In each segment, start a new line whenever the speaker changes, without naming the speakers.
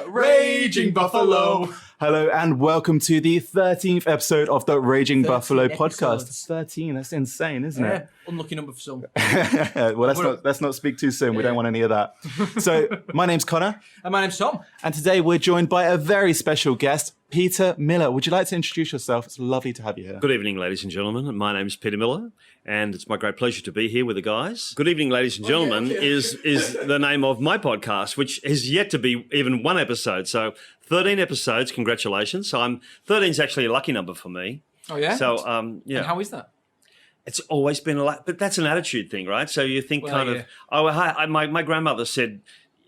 Raging Buffalo. Hello and welcome to the 13th episode of the Raging Buffalo podcast. 13, that's insane, isn't it?
Unlucky number for some.
Well, let's not speak too soon. We don't want any of that. So, my name's Connor.
And my name's Tom.
And today we're joined by a very special guest, Peter Miller. Would you like to introduce yourself? It's lovely to have you here.
Good evening, ladies and gentlemen. My name is Peter Miller, and it's my great pleasure to be here with the guys. Good evening, ladies and gentlemen, is the name of my podcast, which has yet to be even one episode. So 13 episodes, congratulations. So 13 is actually a lucky number for me.
Oh, yeah?
So, yeah.
And how is that?
It's always been a lot, but that's an attitude thing, right? So you think my grandmother said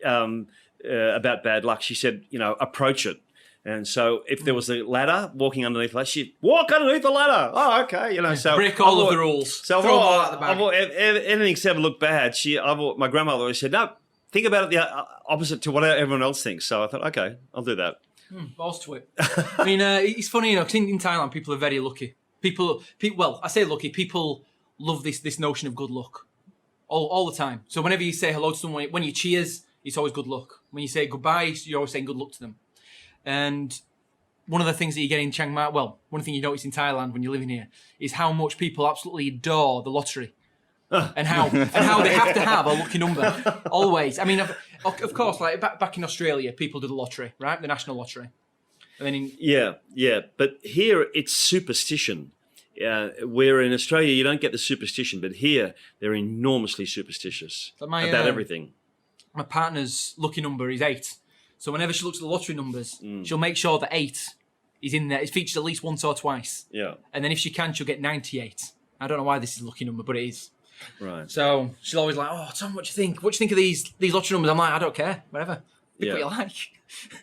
about bad luck, she said, approach it. And so if there was a ladder walking underneath the ladder, she'd walk underneath the ladder. Oh, okay. So
break all of the rules.
So
throw them all out the bag.
Anything's ever looked bad. My grandmother always said, no, think about it the opposite to what everyone else thinks. So I thought, okay, I'll do that.
Balls to it. I mean, it's funny, because in Thailand, people are very lucky. People, I say lucky, people love this notion of good luck all the time. So whenever you say hello to someone, when you cheers, it's always good luck. When you say goodbye, you're always saying good luck to them. And one of the things that you get in Chiang Mai, one thing you notice in Thailand when you're living here, is how much people absolutely adore the lottery. and how they have to have a lucky number always. I mean, of course, like back in Australia, people do the lottery, right? The national lottery. And then
yeah. But here it's superstition. Where in Australia you don't get the superstition, but here they're enormously superstitious about everything.
My partner's lucky number is 8. So whenever she looks at the lottery numbers, she'll make sure that 8 is in there. It's featured at least once or twice.
Yeah.
And then if she can, she'll get 98. I don't know why this is a lucky number, but it is.
Right.
So she's always like, "Oh, Tom, what do you think? What do you think of these lottery numbers?" I'm like, "I don't care. Whatever. Pick what you like."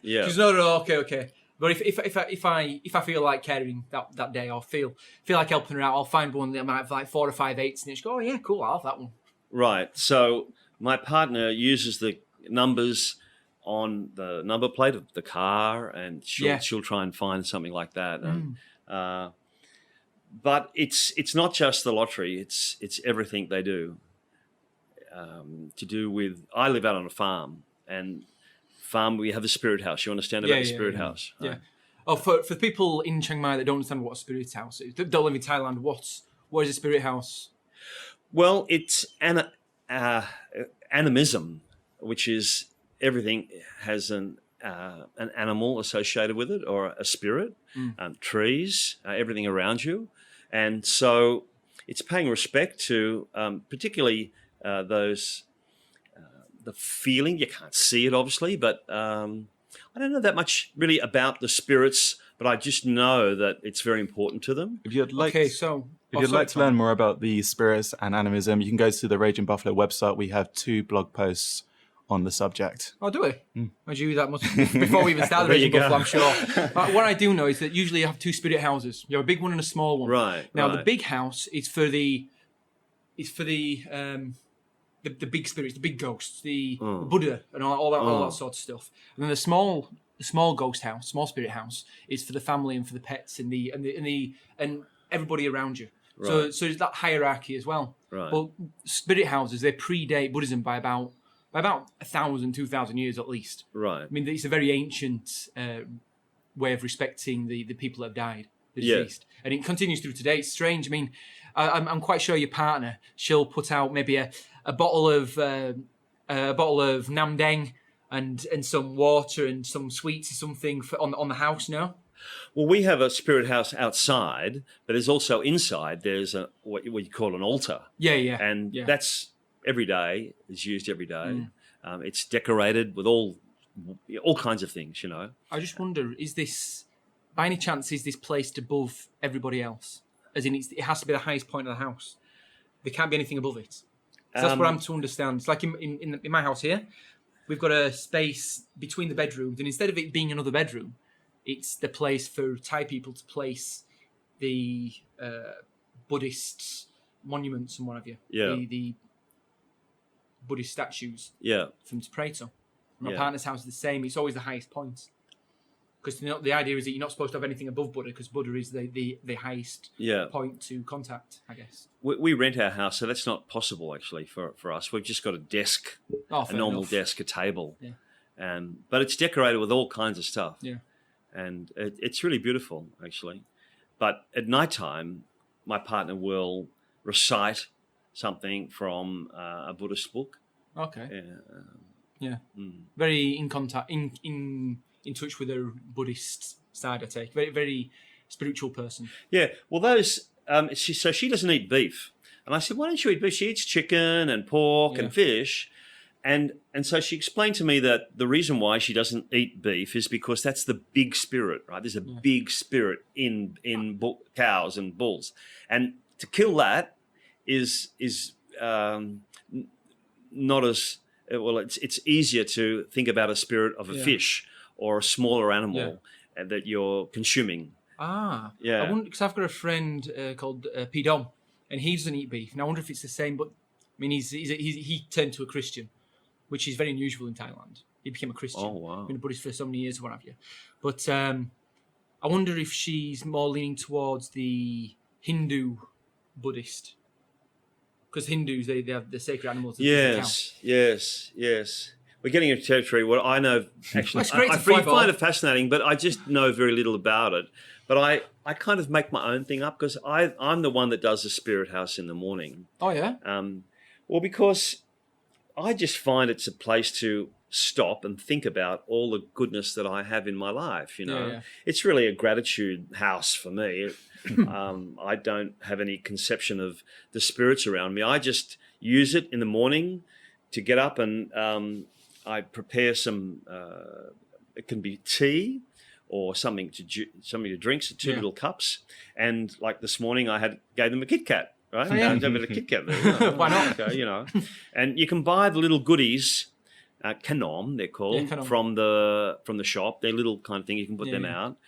Yeah.
She's no, okay. But if I feel like caring that day, or feel like helping her out, I'll find one that might have like 4 or 5 8s, and she'll go, "Oh yeah, cool, I'll have that one."
Right. So my partner uses the numbers on the number plate of the car, and she'll try and find something like that. But it's not just the lottery; it's everything they do. To do with, I live out on a farm, and we have a spirit house. You understand about the spirit house?
Yeah. Oh, for people in Chiang Mai that don't understand what a spirit house is, that don't live in Thailand, what is a spirit house?
Well, it's animism, which is everything has an animal associated with it, or a spirit, trees, everything around you. And so it's paying respect to particularly those, the feeling. You can't see it, obviously, but I don't know that much really about the spirits, but I just know that it's very important to them.
If you'd like to learn more about the spirits and animism, you can go to the Raging Buffalo website. We have 2 blog posts on the subject.
Oh, do we? I do that much before we even started Raging Buffalo, I'm sure. What I do know is that usually you have 2 spirit houses. You have a big one and a small one.
Right.
Now the big house is for the big spirits, the big ghosts, the Buddha, and all that sort of stuff. And then the small ghost house, small spirit house, is for the family and for the pets and everybody around you. Right. So there's that hierarchy as well.
Right.
But spirit houses, they predate Buddhism by about 1,000, 2,000 years at least.
Right.
I mean, it's a very ancient way of respecting the people that have died, the deceased. And it continues through today. It's strange. I mean, I'm quite sure your partner, she'll put out maybe a bottle of Nam Deng and some water and some sweets or something on the house, no?
Well, we have a spirit house outside, but there's also inside. There's what you call an altar.
Yeah.
And that's every day. It's used every day. It's decorated with all kinds of things, I
just wonder, by any chance, is this placed above everybody else? As in, it has to be the highest point of the house. There can't be anything above it. So that's what I'm to understand. It's like in my house here, we've got a space between the bedrooms, and instead of it being another bedroom, it's the place for Thai people to place the Buddhist monuments and what have you.
Yeah.
The Buddhist statues.
Yeah.
For them to pray to. My partner's house is the same. It's always the highest point. Because the idea is that you're not supposed to have anything above Buddha, because Buddha is the highest
Yeah.
point to contact, I guess.
We rent our house, so that's not possible actually for us. We've just got a desk,
Oh,
a
fair
normal
enough.
desk, a table,
Yeah.
but it's decorated with all kinds of stuff.
Yeah.
And it's really beautiful actually. But at night time, my partner will recite something from a Buddhist book.
Okay.
Yeah.
Very in contact, in touch with her Buddhist side, I take. Very, very spiritual person.
Yeah. Well, those. So she doesn't eat beef, and I said, "Why don't you eat beef?" She eats chicken and pork and fish, and so she explained to me that the reason why she doesn't eat beef is because that's the big spirit, right? There's a big spirit in cows and bulls, and to kill that is not as well. It's easier to think about a spirit of a fish or a smaller animal that you're consuming.
Ah,
Yeah.
I wonder, because I've got a friend called P Dom, and he doesn't eat beef. And I wonder if it's the same. But I mean, he turned to a Christian, which is very unusual in Thailand. He became a Christian.
Oh, wow.
Been a Buddhist for so many years, what have you. But I wonder if she's more leaning towards the Hindu Buddhist, because Hindus they have the sacred animals. That doesn't count.
Yes. We're getting into territory. What I know, actually,
It's great
I
to find
find
out.
it fascinating, but I just know very little about it. But I kind of make my own thing up because I'm the one that does the spirit house in the morning.
Oh yeah.
Well, because I just find it's a place to stop and think about all the goodness that I have in my life. You know,
Yeah.
It's really a gratitude house for me. I don't have any conception of the spirits around me. I just use it in the morning to get up and I prepare some. It can be tea or something to drink, so two little cups. And like this morning, gave them a Kit Kat. Right,
Oh, yeah.
a bit of Kit Kat there.
Why not?
Okay, you know, and you can buy the little goodies, kanom they're called,
kanom.
from the shop. They're little kind of thing you can put them out.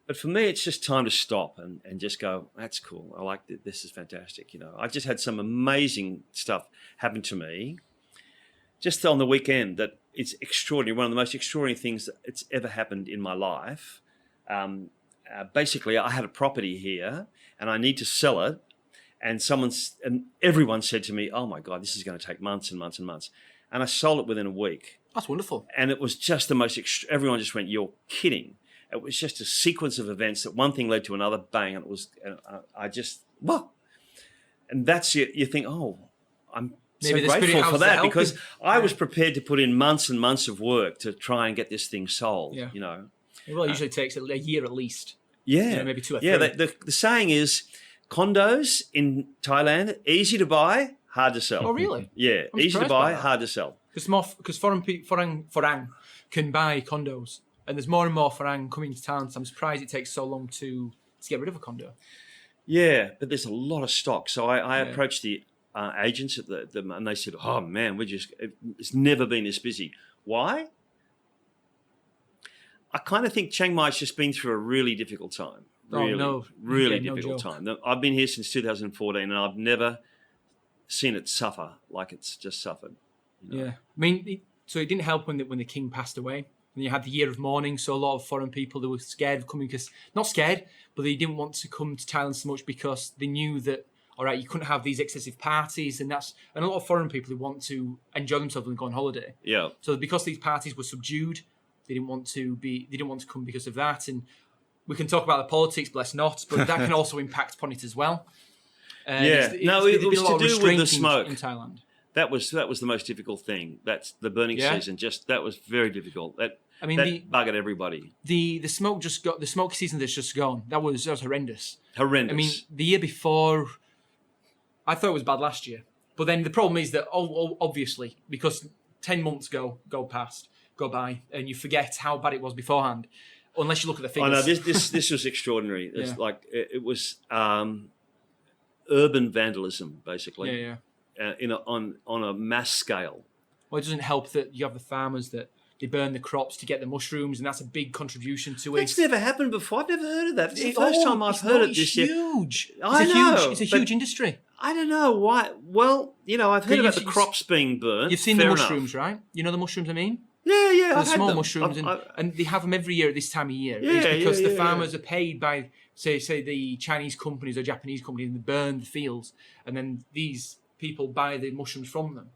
But for me, it's just time to stop and just go, that's cool. I like it. This is fantastic. You know, I just had some amazing stuff happen to me just on the weekend that it's extraordinary. One of the most extraordinary things that it's ever happened in my life. Basically, I had a property here and I need to sell it. And everyone said to me, "Oh my God, this is going to take months and months and months." And I sold it within a week.
That's wonderful.
And it was just the most. Everyone just went, "You're kidding!" It was just a sequence of events that one thing led to another. Bang! And it was. And I just what? And that's it. You think, "Oh, I'm
Maybe the
so
spirit
grateful
house
for
is
that,"
helping.
because I was prepared to put in months and months of work to try and get this thing sold.
Yeah.
You know.
Well, it usually takes a year at least.
Yeah,
maybe 2 or 3.
Yeah, the saying is, condos in Thailand easy to buy, hard to sell.
Oh, really?
Yeah,
I'm
easy to
surprised
buy,
by that.
hard to sell.
Because foreign can buy condos, and there's more and more foreign coming to town. So I'm surprised it takes so long to get rid of a condo.
Yeah, but there's a lot of stock. So I approached the agents at and they said, "Oh man, it's never been this busy." Why? I kind of think Chiang Mai's just been through a really difficult time. Really difficult time. I've been here since 2014 and I've never seen it suffer like it's just suffered. You know?
Yeah, I mean, so it didn't help when the king passed away, and you had the year of mourning. So a lot of foreign people, they were scared of coming, not scared, but they didn't want to come to Thailand so much because they knew that, all right, you couldn't have these excessive parties, and a lot of foreign people who want to enjoy themselves and go on holiday.
Yeah.
So because these parties were subdued, they didn't want to come because of that. And we can talk about the politics, bless not, but that can also impact upon it as well.
It was to do with the smoke
in Thailand.
That was the most difficult thing. That's the burning season. That was very difficult. That buggered everybody.
The smoke the smoke season that's just gone. That was horrendous.
Horrendous.
I mean, the year before, I thought it was bad last year. But then the problem is that obviously, because 10 months go by, and you forget how bad it was beforehand, unless you look at the figures.
Oh no, this was extraordinary. It's like it was urban vandalism, basically.
Yeah.
On a mass scale.
Well, it doesn't help that you have the farmers that they burn the crops to get the mushrooms, and that's a big contribution to it.
It's never happened before. I've never heard of that. It's the first time I've heard it this year.
Huge. It's a huge industry.
I don't know why. Well, I've heard about the crops being burnt.
You've seen
Fair
the
enough.
mushrooms, right? You know the mushrooms I mean?
Yeah.
The
I've had
small
them.
mushrooms, and they have them every year at this time of year.
Yeah,
It's because
yeah,
the
yeah,
farmers are paid by, say the Chinese companies or Japanese companies, and they burn the fields, and then these people buy the mushrooms from them.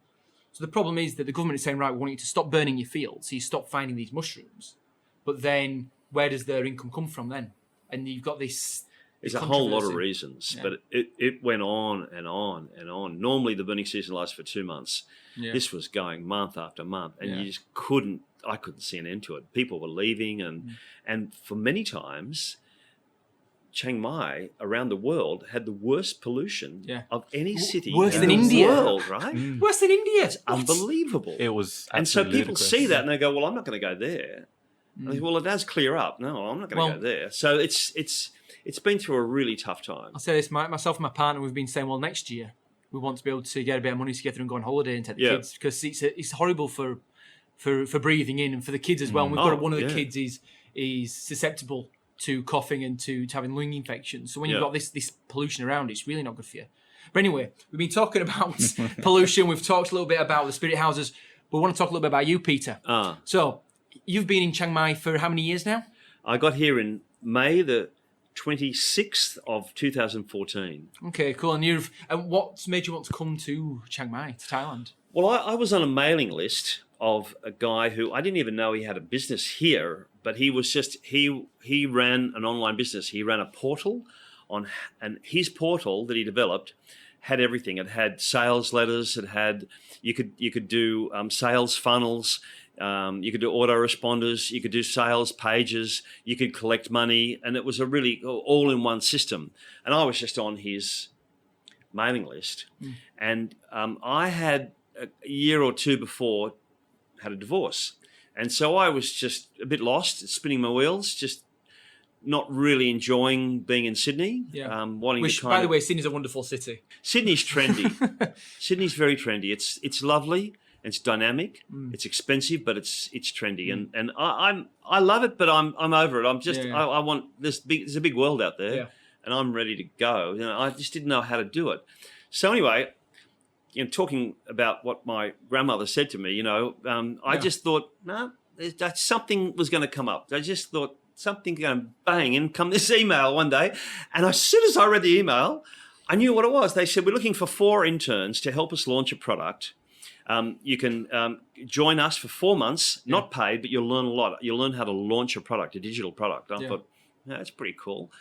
So the problem is that the government is saying, right, we want you to stop burning your fields, so you stop finding these mushrooms. But then, where does their income come from then? And you've got this.
There's a whole lot of
controversy.
reasons,
Yeah.
but it went on and on and on. Normally, the burning season lasts for 2 months.
Yeah.
This was going month after month, and
Yeah.
you just couldn't. I couldn't see an end to it. People were leaving, and for many times, Chiang Mai around the world had the worst pollution
Yeah.
of any city
Worse
in
than
the
India.
world. Right?
Worse than India. What?
Unbelievable.
It was,
And so
absolutely
people
ludicrous.
see that and they go, "Well, I'm not going to go there." I think, well, it does clear up. No, I'm not going to go there. So it's been through a really tough time.
I'll say this: myself and my partner, we've been saying, well, next year we want to be able to get a bit of money together and go on holiday and take the kids, because it's horrible for breathing in and for the kids as well. And we've got one of the kids is susceptible to coughing and to having lung infections. So when you've got this pollution around, it's really not good for you. But anyway, we've been talking about pollution. We've talked a little bit about the spirit houses. But we want to talk a little bit about you, Peter. So you've been in Chiang Mai for how many years now?
I got here in May the 26th of 2014.
Okay, cool. And what made you want to come to Chiang Mai, to Thailand?
Well, I was on a mailing list of a guy who I didn't even know he had a business here, but he was just he ran an online business. He ran a portal and his portal that he developed had everything. It had sales letters. It had you could do sales funnels. You could do autoresponders. You could do sales pages. You could collect money, and it was a really all-in-one system. And I was just on his mailing list, and I had a year or two before had a divorce, and so I was just a bit lost, spinning my wheels, just not really enjoying being in Sydney. Wanting
Which,
to kind
by the
of,
way, Sydney's a wonderful city.
Sydney's trendy. Sydney's very trendy. It's lovely. It's dynamic. It's expensive, but it's trendy, and I love it. But I'm over it. I'm just I want there's a big world out there, and I'm ready to go. I just didn't know how to do it. So anyway, talking about what my grandmother said to me, I just thought that something was going to come up. I just thought something going to bang and come this email one day, and as soon as I read the email, I knew what it was. They said, we're looking for 4 interns to help us launch a product. You can join us for 4 months, not paid, but you'll learn a lot. You'll learn how to launch a product, a digital product. I thought, that's pretty cool.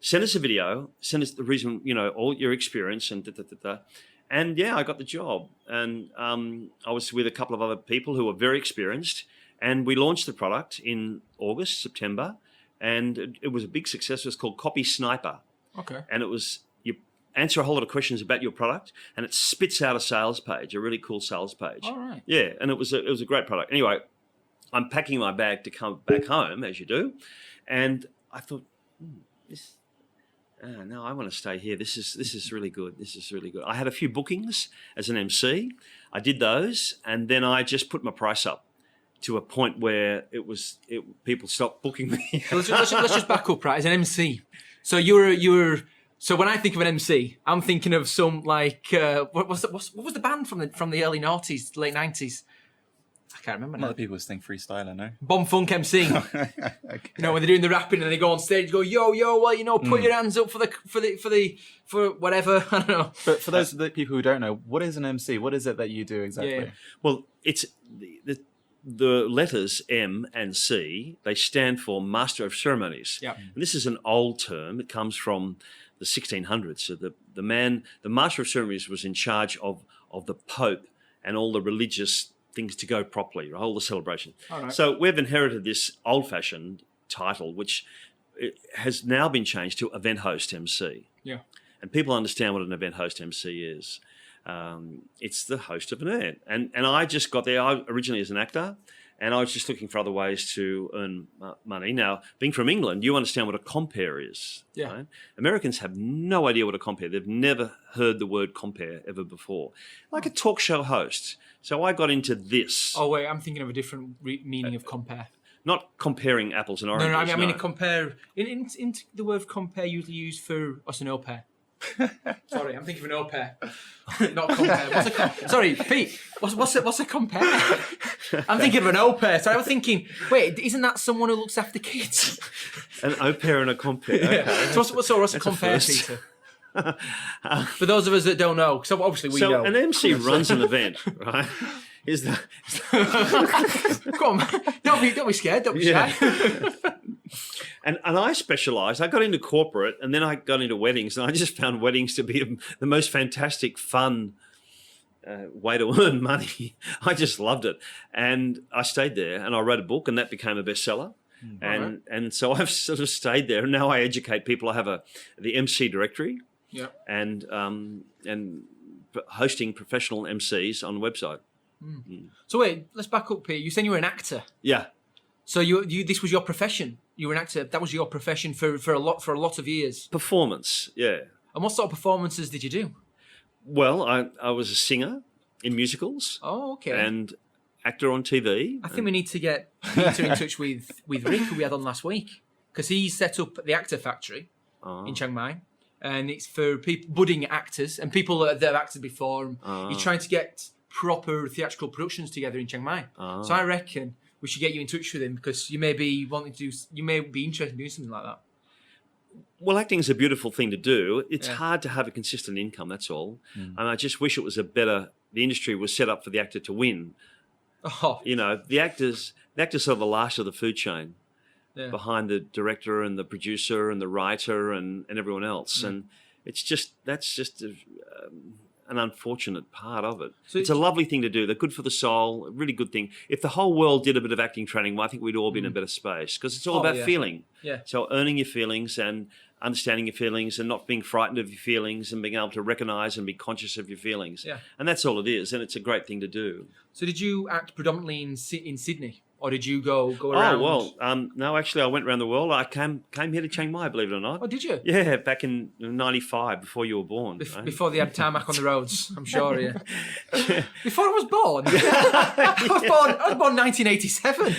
Send us a video. Send us the reason, all your experience and da-da-da-da. And I got the job. And I was with a couple of other people who were very experienced. And we launched the product in August, September. And it was a big success. It was called Copy Sniper.
Okay.
And it was answer a whole lot of questions about your product, and it spits out a sales page, a really cool sales page.
All right.
Yeah, and it was a great product. Anyway, I'm packing my bag to come back home, as you do, and I thought, no, I want to stay here. This is really good. This is really good. I had a few bookings as an MC. I did those, and then I just put my price up to a point where people stopped booking me.
So let's just back up, right? As an MC, so you were. So when I think of an MC, I'm thinking of some what was the band from the early noughties, late 90s? I can't remember
A
now.
lot of people just think freestyler, no?
Bomb Funk MC.
Okay.
When they're doing the rapping and they go on stage, go yo, well, put your hands up for whatever. I don't know.
But for those of the people who don't know, what is an MC? What is it that you do exactly?
Yeah.
Well, it's the letters M and C. They stand for Master of Ceremonies.
Yeah.
And this is an old term. It comes from the 1600s. So the Master of Ceremonies was in charge of the Pope and all the religious things to go properly, all the celebration.
All right.
So we've inherited this old-fashioned title, which has now been changed to Event Host MC.
Yeah.
And people understand what an Event Host MC is. It's the host of an event. And I just got there originally as an actor, and I was just looking for other ways to earn money. Now, being from England, you understand what a compere is.
Yeah.
Right? Americans have no idea what a compere. They've never heard the word compere ever before. Like a talk show host. So I got into this.
Oh wait, I'm thinking of a different meaning of compare.
Not comparing apples and oranges.
No, I mean compare. In the word compare usually used for us and au pair. Sorry, I'm thinking of an au pair. Not compare. Sorry, Pete. What's a compare? I'm thinking of an au pair. Sorry, I was thinking. Wait, isn't that someone who looks after kids?
An au pair and a compare. Okay.
Yeah. So what's a compare, Peter? For those of us that don't know, so obviously we know.
So an MC runs an event, right?
Come on, don't be scared. Don't be shy.
And I specialised. I got into corporate, and then I got into weddings, and I just found weddings to be the most fantastic, fun way to earn money. I just loved it, and I stayed there, and I wrote a book, and that became a bestseller. And so I've sort of stayed there, and now I educate people. I have the MC directory, and hosting professional MCs on the website.
So wait, let's back up here. You said you were an actor.
Yeah.
So you this was your profession. You were an actor. That was your profession for a lot of years.
Performance, yeah.
And what sort of performances did you do?
Well, I was a singer in musicals.
Oh, okay.
And actor on TV.
I think we need to get Peter in touch with Rick, who we had on last week, because he set up the Actor Factory in Chiang Mai, and it's for people, budding actors and people that have acted before. He's trying to get proper theatrical productions together in Chiang Mai. So I reckon we should get you in touch with him, because you may be interested in doing something like that.
Well, acting is a beautiful thing to do. It's hard to have a consistent income, that's all. And I just wish it was the industry was set up for the actor to win.
Oh.
You know, the actors are the last of the food chain behind the director and the producer and the writer and everyone else. And that's just an unfortunate part of it. So it's a lovely thing to do. They're good for the soul, a really good thing. If the whole world did a bit of acting training, well, I think we'd all be in a better space, because it's all about feeling.
Yeah.
So earning your feelings and understanding your feelings and not being frightened of your feelings and being able to recognise and be conscious of your feelings.
Yeah.
And that's all it is, and it's a great thing to do.
So did you act predominantly in Sydney? Or did you go around?
Oh, well, no, actually, I went around the world. I came here to Chiang Mai, believe it or not.
Oh, did you?
Yeah, back in 95, before you were born. Right?
Before they had tarmac on the roads, I'm sure, yeah. Before I was born? I was born 1987.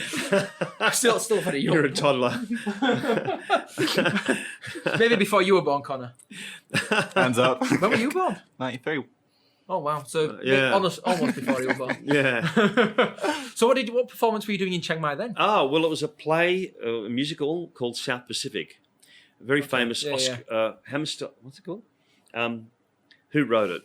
Still very young.
You're a toddler.
Maybe before you were born, Connor.
Hands up.
When were you born?
93.
Oh, wow. So almost before you were born.
Yeah.
So what performance were you doing in Chiang Mai then?
Oh, well, it was a play, a musical called South Pacific. A very famous Hammerstein, what's it called? Who wrote it?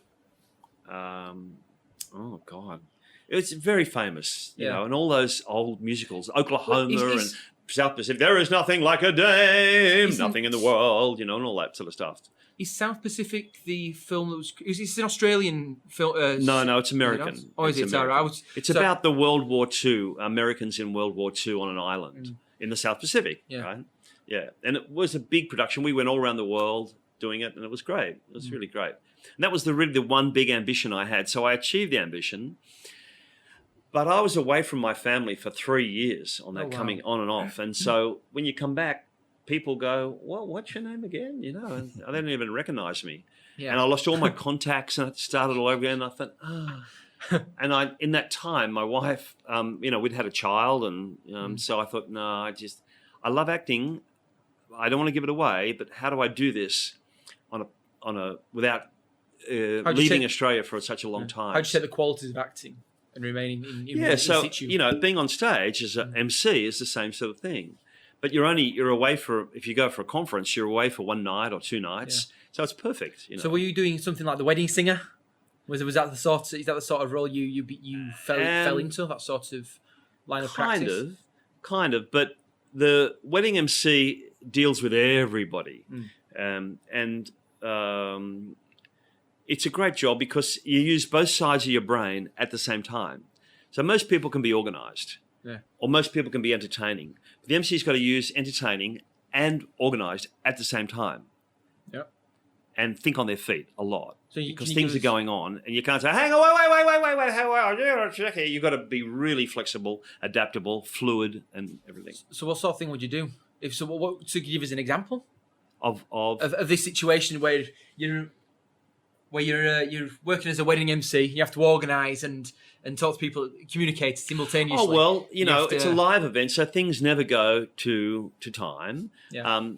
Oh, God. It's very famous, you know, and all those old musicals, Oklahoma and South Pacific. There is nothing like a dame, nothing in the world, you know, and all that sort of stuff.
Is South Pacific the film that was... Is it an Australian film?
No, it's American.
Oh, is it?
It's about the World War II, Americans in World War II on an island in the South Pacific, right? Yeah, and it was a big production. We went all around the world doing it, and it was great. It was really great. And that was really the one big ambition I had. So I achieved the ambition, but I was away from my family for 3 years on that, coming on and off. And so when you come back, people go, well, what's your name again? You know, and they didn't even recognize me. Yeah. And I lost all my contacts and I started all over again. And I thought, And in that time, my wife, we'd had a child. And so I thought, no, I love acting. I don't want to give it away, but how do I do this without leaving Australia for such a long time?
How'd you set the qualities of acting and remaining in situ?
Being on stage as an MC is the same sort of thing. But you're away if you go for a conference, you're away for one night or 2 nights. Yeah. So it's perfect. You know?
So were you doing something like The Wedding Singer? Is that the sort of role you fell into, that sort of line of practice?
Kind of. But the wedding MC deals with everybody. It's a great job because you use both sides of your brain at the same time. So most people can be organised. Yeah. Or most people can be entertaining. But the MC's got to use entertaining and organised at the same time.
Yep.
And think on their feet a lot. Because things are going on and you can't say, hang on, wait, how are you? You've got to be really flexible, adaptable, fluid and everything.
So what sort of thing would you do? To give us an example?
Of
this situation where you're working as a wedding MC, you have to organise and talk to people, communicate simultaneously.
Oh, well, it's a live event, so things never go to time.
Yeah.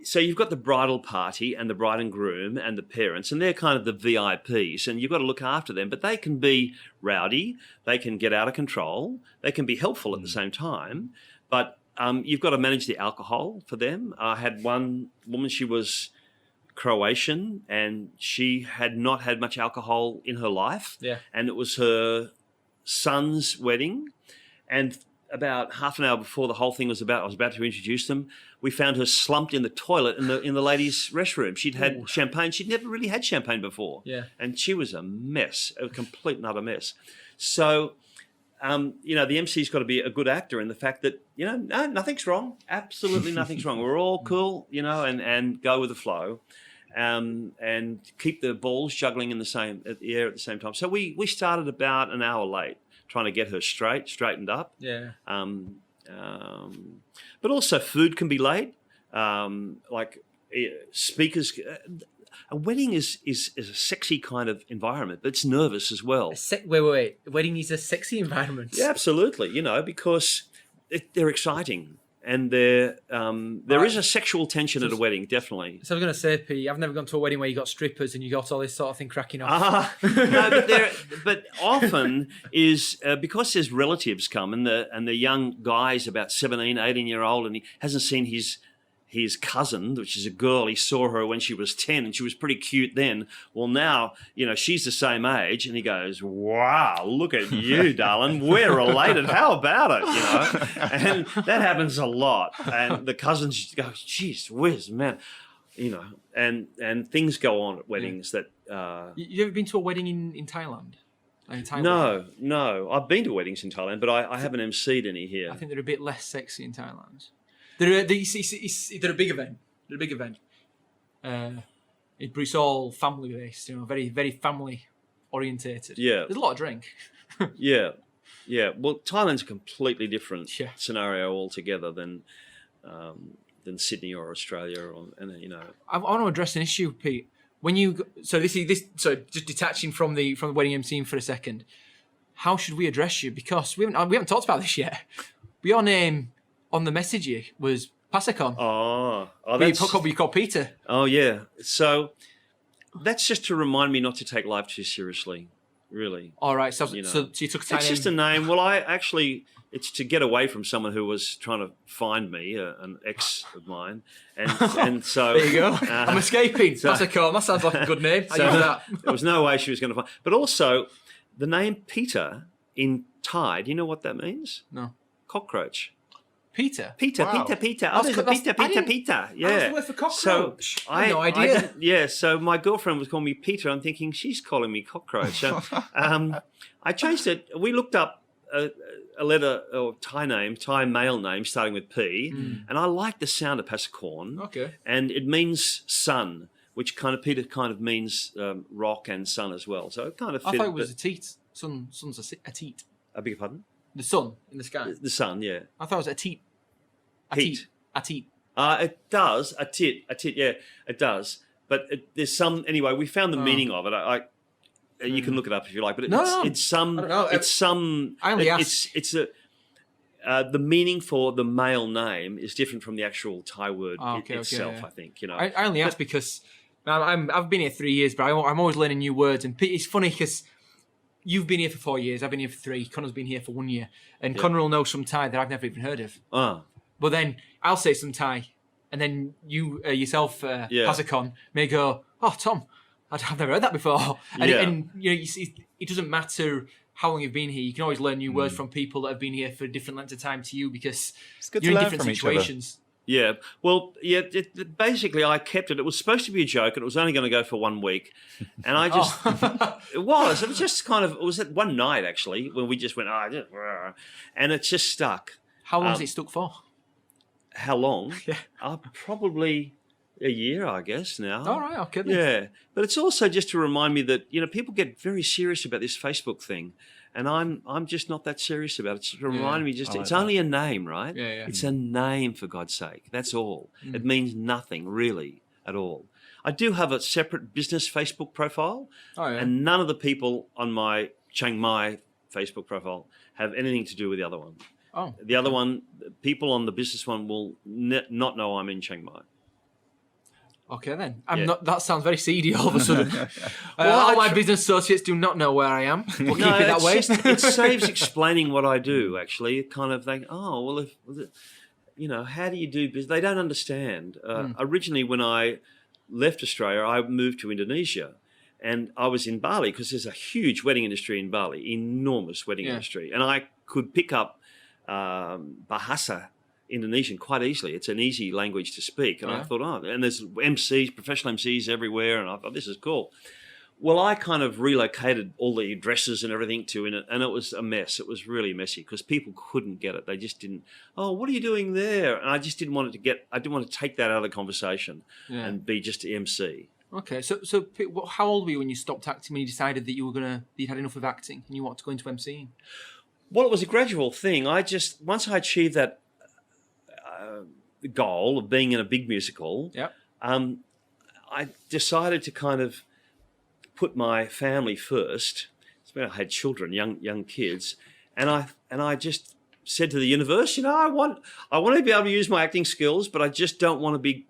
so you've got the bridal party and the bride and groom and the parents, and they're kind of the VIPs, and you've got to look after them. But they can be rowdy, they can get out of control, they can be helpful at the same time. But you've got to manage the alcohol for them. I had one woman, she was Croatian, and she had not had much alcohol in her life.
Yeah.
And it was her son's wedding, and about half an hour before the whole thing I was about to introduce them, we found her slumped in the toilet in the ladies' restroom. She'd had champagne. She'd never really had champagne before.
Yeah.
And she was a mess, a complete and utter mess. So, the MC's got to be a good actor in the fact that, no, nothing's wrong. Absolutely nothing's wrong. We're all cool, and go with the flow. And keep the balls juggling in the air at the same time. So we started about an hour late, trying to get her straightened up.
Yeah.
But also food can be late. Speakers. A wedding is a sexy kind of environment, but it's nervous as well.
Wait. A wedding is a sexy environment.
Yeah, absolutely. Because they're exciting. And there is a sexual tension at a wedding, definitely.
So I was going to say, Pete, I've never gone to a wedding where you got strippers and you got all this sort of thing cracking off.
No, but often is because there's relatives come and the young guy's about 17, 18-year-old, and he hasn't seen his cousin, which is a girl. He saw her when she was 10 and she was pretty cute then. Well, now, she's the same age, and he goes, wow, look at you, darling. We're related. How about it? And that happens a lot. And the cousins go, geez whiz, man. And things go on at weddings that...
You ever been to a wedding in Thailand? In Thailand?
No. I've been to weddings in Thailand, but I haven't emceed any here.
I think they're a bit less sexy in Thailand. They're a big event. They're a big event. It's all family based, very, very family orientated.
Yeah.
There's a lot of drink.
Yeah. Well, Thailand's a completely different
Yeah.
scenario altogether than Sydney or Australia,
I want to address an issue, Pete. When you so just detaching from the wedding MC for a second, how should we address you? Because we haven't talked about this yet. Your name on the message was Pasakon. You called Peter.
Oh yeah. So that's just to remind me not to take life too seriously, really.
All right. So you took a Thai
It's just a name. Well, it's to get away from someone who was trying to find me, an ex of mine, and so
there you go. I'm escaping. Pasakon. That sounds like a good name. I use that.
There was no way she was going to find. But also, the name Peter in Thai. Do you know what that means?
No.
Cockroach.
Peter.
Wow. Peter. Oh, there's a Peter. Yeah.
That's the word for cockroach.
So
I had no idea.
So my girlfriend was calling me Peter. I'm thinking she's calling me cockroach. So, I changed it. We looked up a letter or Thai male name starting with P, and I like the sound of Passakorn.
Okay.
And it means sun, which Peter kind of means rock and sun as well. So it kind of fit.
I thought it was a teat. Sun's a teat.
I beg your pardon?
The sun in the sky.
The sun, yeah.
I thought it was a teat.
Heat.
A teat.
It does. A tit, yeah, it does. But there's some, anyway, we found the meaning of it. You can look it up if you like, but it's some,
I don't know.
it's some,
I only asked.
It's the meaning for the male name is different from the actual Thai word itself,
yeah.
I think,
I only asked because I've been here 3 years, but I'm always learning new words. And it's funny because you've been here for 4 years, I've been here for 3, Connor's been here for 1 year, and Connor will know some Thai that I've never even heard of. But then I'll say some Thai, and then you yourself, Pasakon, may go, oh, Tom, I've never heard that before. And it doesn't matter how long you've been here, you can always learn new words from people that have been here for a different length of time to you because you're in different situations.
Yeah. Well, yeah, basically I kept it. It was supposed to be a joke and it was only going to go for 1 week. And I just, it was just it was at one night actually when we just went, and it just stuck.
How long has it stuck for?
How long?
Yeah.
Probably a year, I guess now.
All right, okay.
Yeah. But it's also just to remind me that, people get very serious about this Facebook thing. And I'm just not that serious about it. It's to remind me it's only a name, right?
Yeah.
It's a name, for God's sake. That's all. It means nothing, really, at all. I do have a separate business Facebook profile.
Oh, yeah.
And none of the people on my Chiang Mai Facebook profile have anything to do with the other one.
Oh.
The other one, people on the business one will not know I'm in Chiang Mai.
Okay, then. I'm
Yeah.
not. That sounds very seedy all of a sudden.
Well,
all
I
my
tr-
business associates do not know where I am. We'll keep
No,
it that
it's
way.
just- it saves explaining what I do. Actually, it kind of think, oh well, if how do you do business? They don't understand. Originally, when I left Australia, I moved to Indonesia, and I was in Bali because there's a huge wedding industry in Bali, enormous wedding industry, and I could pick up Bahasa Indonesian quite easily. It's an easy language to speak, and I thought, and there's MCs, professional MCs everywhere, and I thought this is cool. Well, I kind of relocated all the addresses and everything to it, and it was a mess. It was really messy because people couldn't get it. They just didn't. Oh, what are you doing there? And I just didn't want it to get. I didn't want to take that out of the conversation and be just MC.
Okay, so how old were you when you stopped acting? When you decided that you'd had enough of acting and you wanted to go into MCing?
Well, it was a gradual thing. Once I achieved that goal of being in a big musical, I decided to kind of put my family first. I had children, young kids, and I just said to the universe, I want to be able to use my acting skills, but I just don't want to be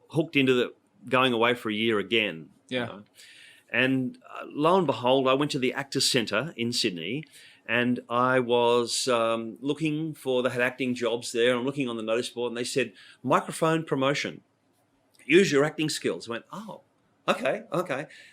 hooked into the going away for a year again. And lo and behold, I went to the Actors Centre in Sydney, and I was looking they had acting jobs there. I'm looking on the notice board, and they said microphone promotion. Use your acting skills. I went, oh. Okay.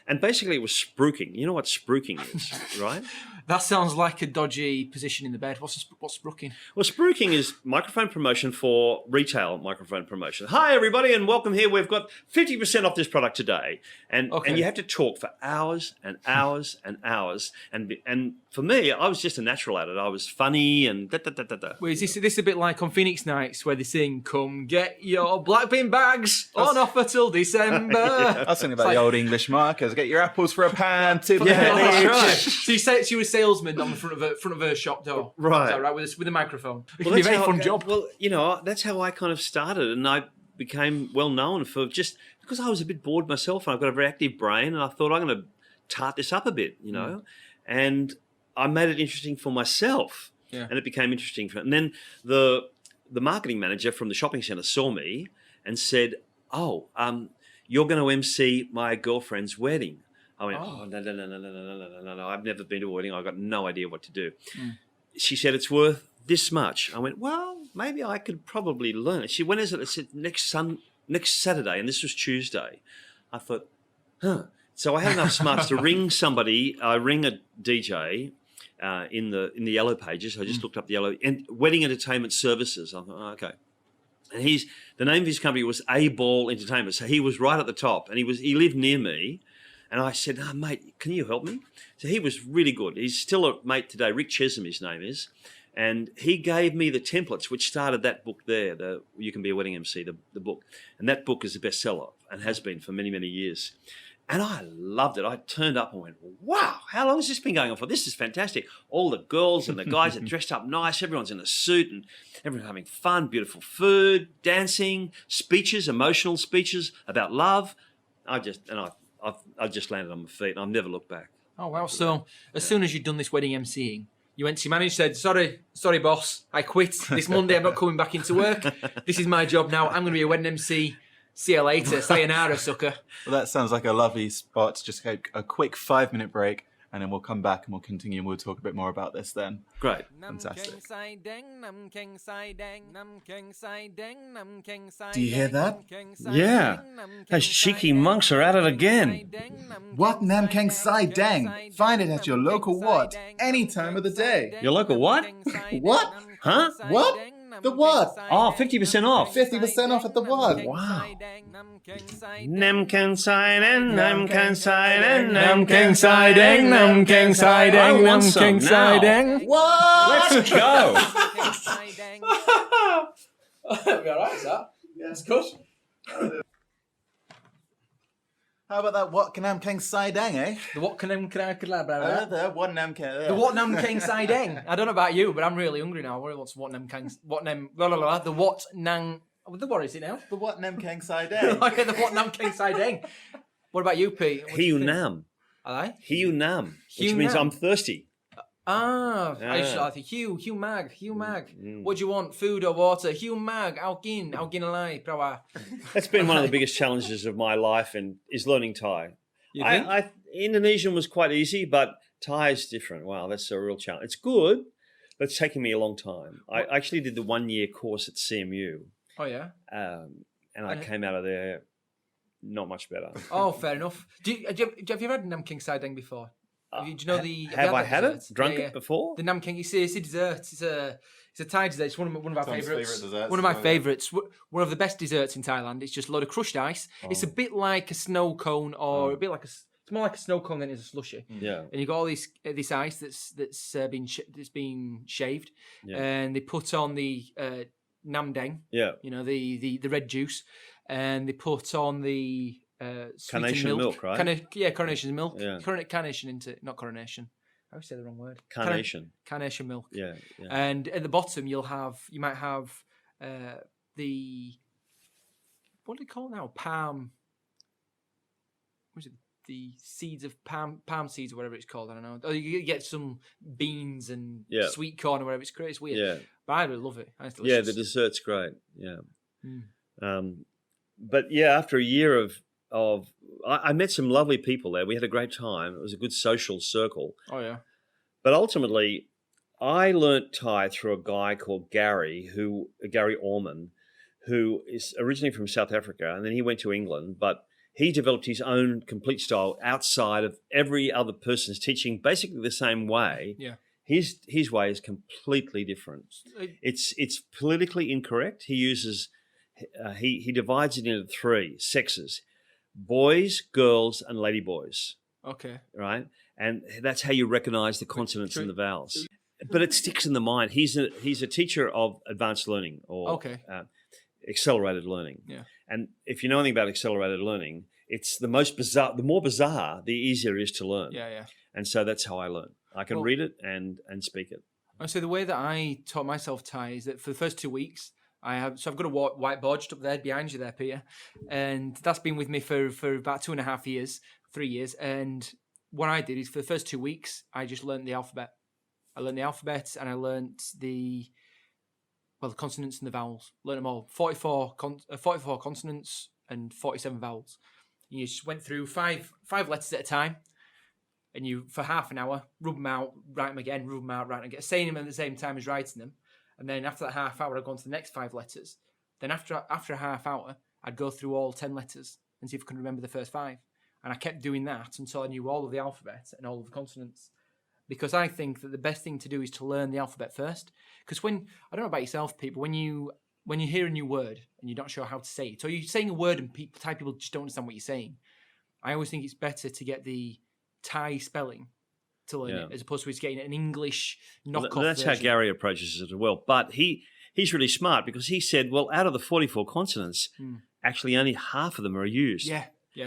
And basically it was spruiking. You know what spruiking is, right?
That sounds like a dodgy position in the bed. What's spruiking?
Well, spruiking is microphone promotion for retail microphone promotion. Hi, everybody, and welcome here. We've got 50% off this product today. And you have to talk for hours and hours and hours. And for me, I was just a natural at it. I was funny and da-da-da-da-da.
Well, is this a bit like on Phoenix Nights where they sing, "Come get your black bin bags on offer till December"?
I was thinking about the old English markers. Get your apples for a pound.
Yeah, that's right.
So you say you were a salesman on the front of a shop door,
Right?
Is that right? With a microphone. It
Well,
can be a very
that's
fun
how-
job.
Well, that's how I kind of started, and I became well known for just because I was a bit bored myself, and I've got a very active brain, and I thought I'm going to tart this up a bit, and I made it interesting for myself, and it became interesting for. And then the marketing manager from the shopping centre saw me and said, "Oh, you're going to MC my girlfriend's wedding." I went, no, I've never been to a wedding. I've got no idea what to do. She said, it's worth this much. I went, well, maybe I could probably learn it. She went, is it? I said, next Saturday, and this was Tuesday. I thought, So I had enough smarts to ring somebody. I ring a DJ in the Yellow Pages. I just looked up the Yellow, and Wedding Entertainment Services. I thought, okay. And the name of his company was A Ball Entertainment. So he was right at the top, and he lived near me. And I said, mate, can you help me? So he was really good. He's still a mate today. Rick Chesham, his name is. And he gave me the templates, which started that book there, the You Can Be a Wedding MC, the book. And that book is a bestseller and has been for many, many years. And I loved it. I turned up and went, wow, how long has this been going on for? This is fantastic. All the girls and the guys are dressed up nice. Everyone's in a suit and everyone's having fun, beautiful food, dancing, speeches, emotional speeches about love. I just landed on my feet and I've never looked back.
Oh, wow. So as soon as you'd done this wedding MCing, you went to your manager and said, sorry, boss, I quit. This Monday I'm not coming back into work. This is my job now. I'm going to be a wedding MC. See you later. Sayonara, sucker.
Well, that sounds like a lovely spot to just take a quick 5-minute break, and then we'll come back and we'll continue and we'll talk a bit more about this then.
Great.
Fantastic.
Do you hear that?
Yeah. Those cheeky monks are at it again.
Wat Nam Keng Sai Dang. Find it at your local Wat any time of the day.
Your local what?
What?
Huh?
What? The Wat.
Oh, 50% off.
50% off at the Wat.
Wow. Nam Keng Sai Dang, Nam Keng Sai Dang, Nam Keng Sai Dang, Nam Keng Sai Dang, I want some now.
What?
Let's go.
That'll be all right, is that? Yeah, it's good.
How about that Wat Nam Keng Sai Dang, eh?
The what can I
The Wat Nam Keng.
The what nam keng sai deng. I don't know about you, but I'm really hungry now. I want some what nam keng. What nam? Blah, blah, blah, the what nang? What is it now?
The Wat Nam Keng Sai Dang.
Okay, the what nam keng sai deng. What about you, Pete? What do you
Hiu
think?
Nam.
Are they?
Hiu Nam. Which
Hiu
means
Nam.
I'm thirsty.
I used to think Hugh Mag. What do you want? Food or water? Hugh Mag, Algin alai, prawa.
That's been one of the biggest challenges of my life, and is learning Thai.
You think?
Indonesian was quite easy, but Thai is different. Wow, that's a real challenge. It's good, but it's taken me a long time. I actually did the 1-year course at CMU,
Oh yeah.
and I came out of there not much better.
Oh, fair enough. Have you had Nam King Sideng before? Do you know the?
Have I had it?
dessert?
Drunk
Yeah,
it before?
The Nam King. It's a dessert. It's a Thai dessert. It's one of our
Tom's
favourites.
favourite desserts,
One of my
yeah.
favourites. One of the best desserts in Thailand. It's just a load of crushed ice. It's a bit like a snow cone, or a bit like it's more like a snow cone than it is a slushy.
Yeah.
And you got all this ice that's been shaved, and they put on the nam deng,
Yeah.
you know, the red juice, and they put on the sweetened
Carnation milk, right?
Coronation milk.
Yeah.
Carnation into not coronation. I always say the wrong word.
Carnation.
Carnation milk.
Yeah.
And at the bottom you might have the what do they call it now? Palm. What is it? The seeds of palm seeds or whatever it's called. I don't know. Or you get some beans and sweet corn or whatever. It's great. It's weird.
Yeah.
But I really love it. It's
Yeah,
delicious.
the dessert's great. Yeah. But yeah, after a year of I met some lovely people there. We had a great time. It was a good social circle.
Oh yeah.
But ultimately, I learnt Thai through a guy called Gary Orman, who is originally from South Africa, and then he went to England, but he developed his own complete style outside of every other person's teaching, basically the same way.
Yeah.
His way is completely different. It's politically incorrect. He uses he divides it into 3 sexes: boys, girls, and ladyboys.
Okay.
Right, and that's how you recognise the consonants and the vowels. But it sticks in the mind. He's a teacher of advanced learning or accelerated learning.
Yeah.
And if you know anything about accelerated learning, it's the most bizarre. The more bizarre, the easier it is to learn.
Yeah.
And so that's how I learn. I can read it and speak it.
So the way that I taught myself Thai is that for the first 2 weeks, I've got a whiteboard just up there behind you there, Peter, and that's been with me for about 2.5 years, 3 years. And what I did is for the first 2 weeks, I just learned the alphabet. I learned the alphabet and I learned the consonants and the vowels. Learned them all. 44 consonants and 47 vowels. And you just went through five letters at a time. And you, for half an hour, rub them out, write them again, rub them out, write them again, saying them at the same time as writing them. And then after that half hour, I'd go on to the next 5 letters. Then after a half hour, I'd go through all 10 letters and see if I can remember the first 5. And I kept doing that until I knew all of the alphabet and all of the consonants. Because I think that the best thing to do is to learn the alphabet first. Because I don't know about yourself, people, when you hear a new word and you're not sure how to say it, or you're saying a word and Thai people just don't understand what you're saying, I always think it's better to get the Thai spelling to learn it, as opposed to just getting an English knockoff
That's
version.
how Gary approaches it as well. But he's really smart because he said, well, out of the 44 consonants, actually only half of them are used.
Yeah.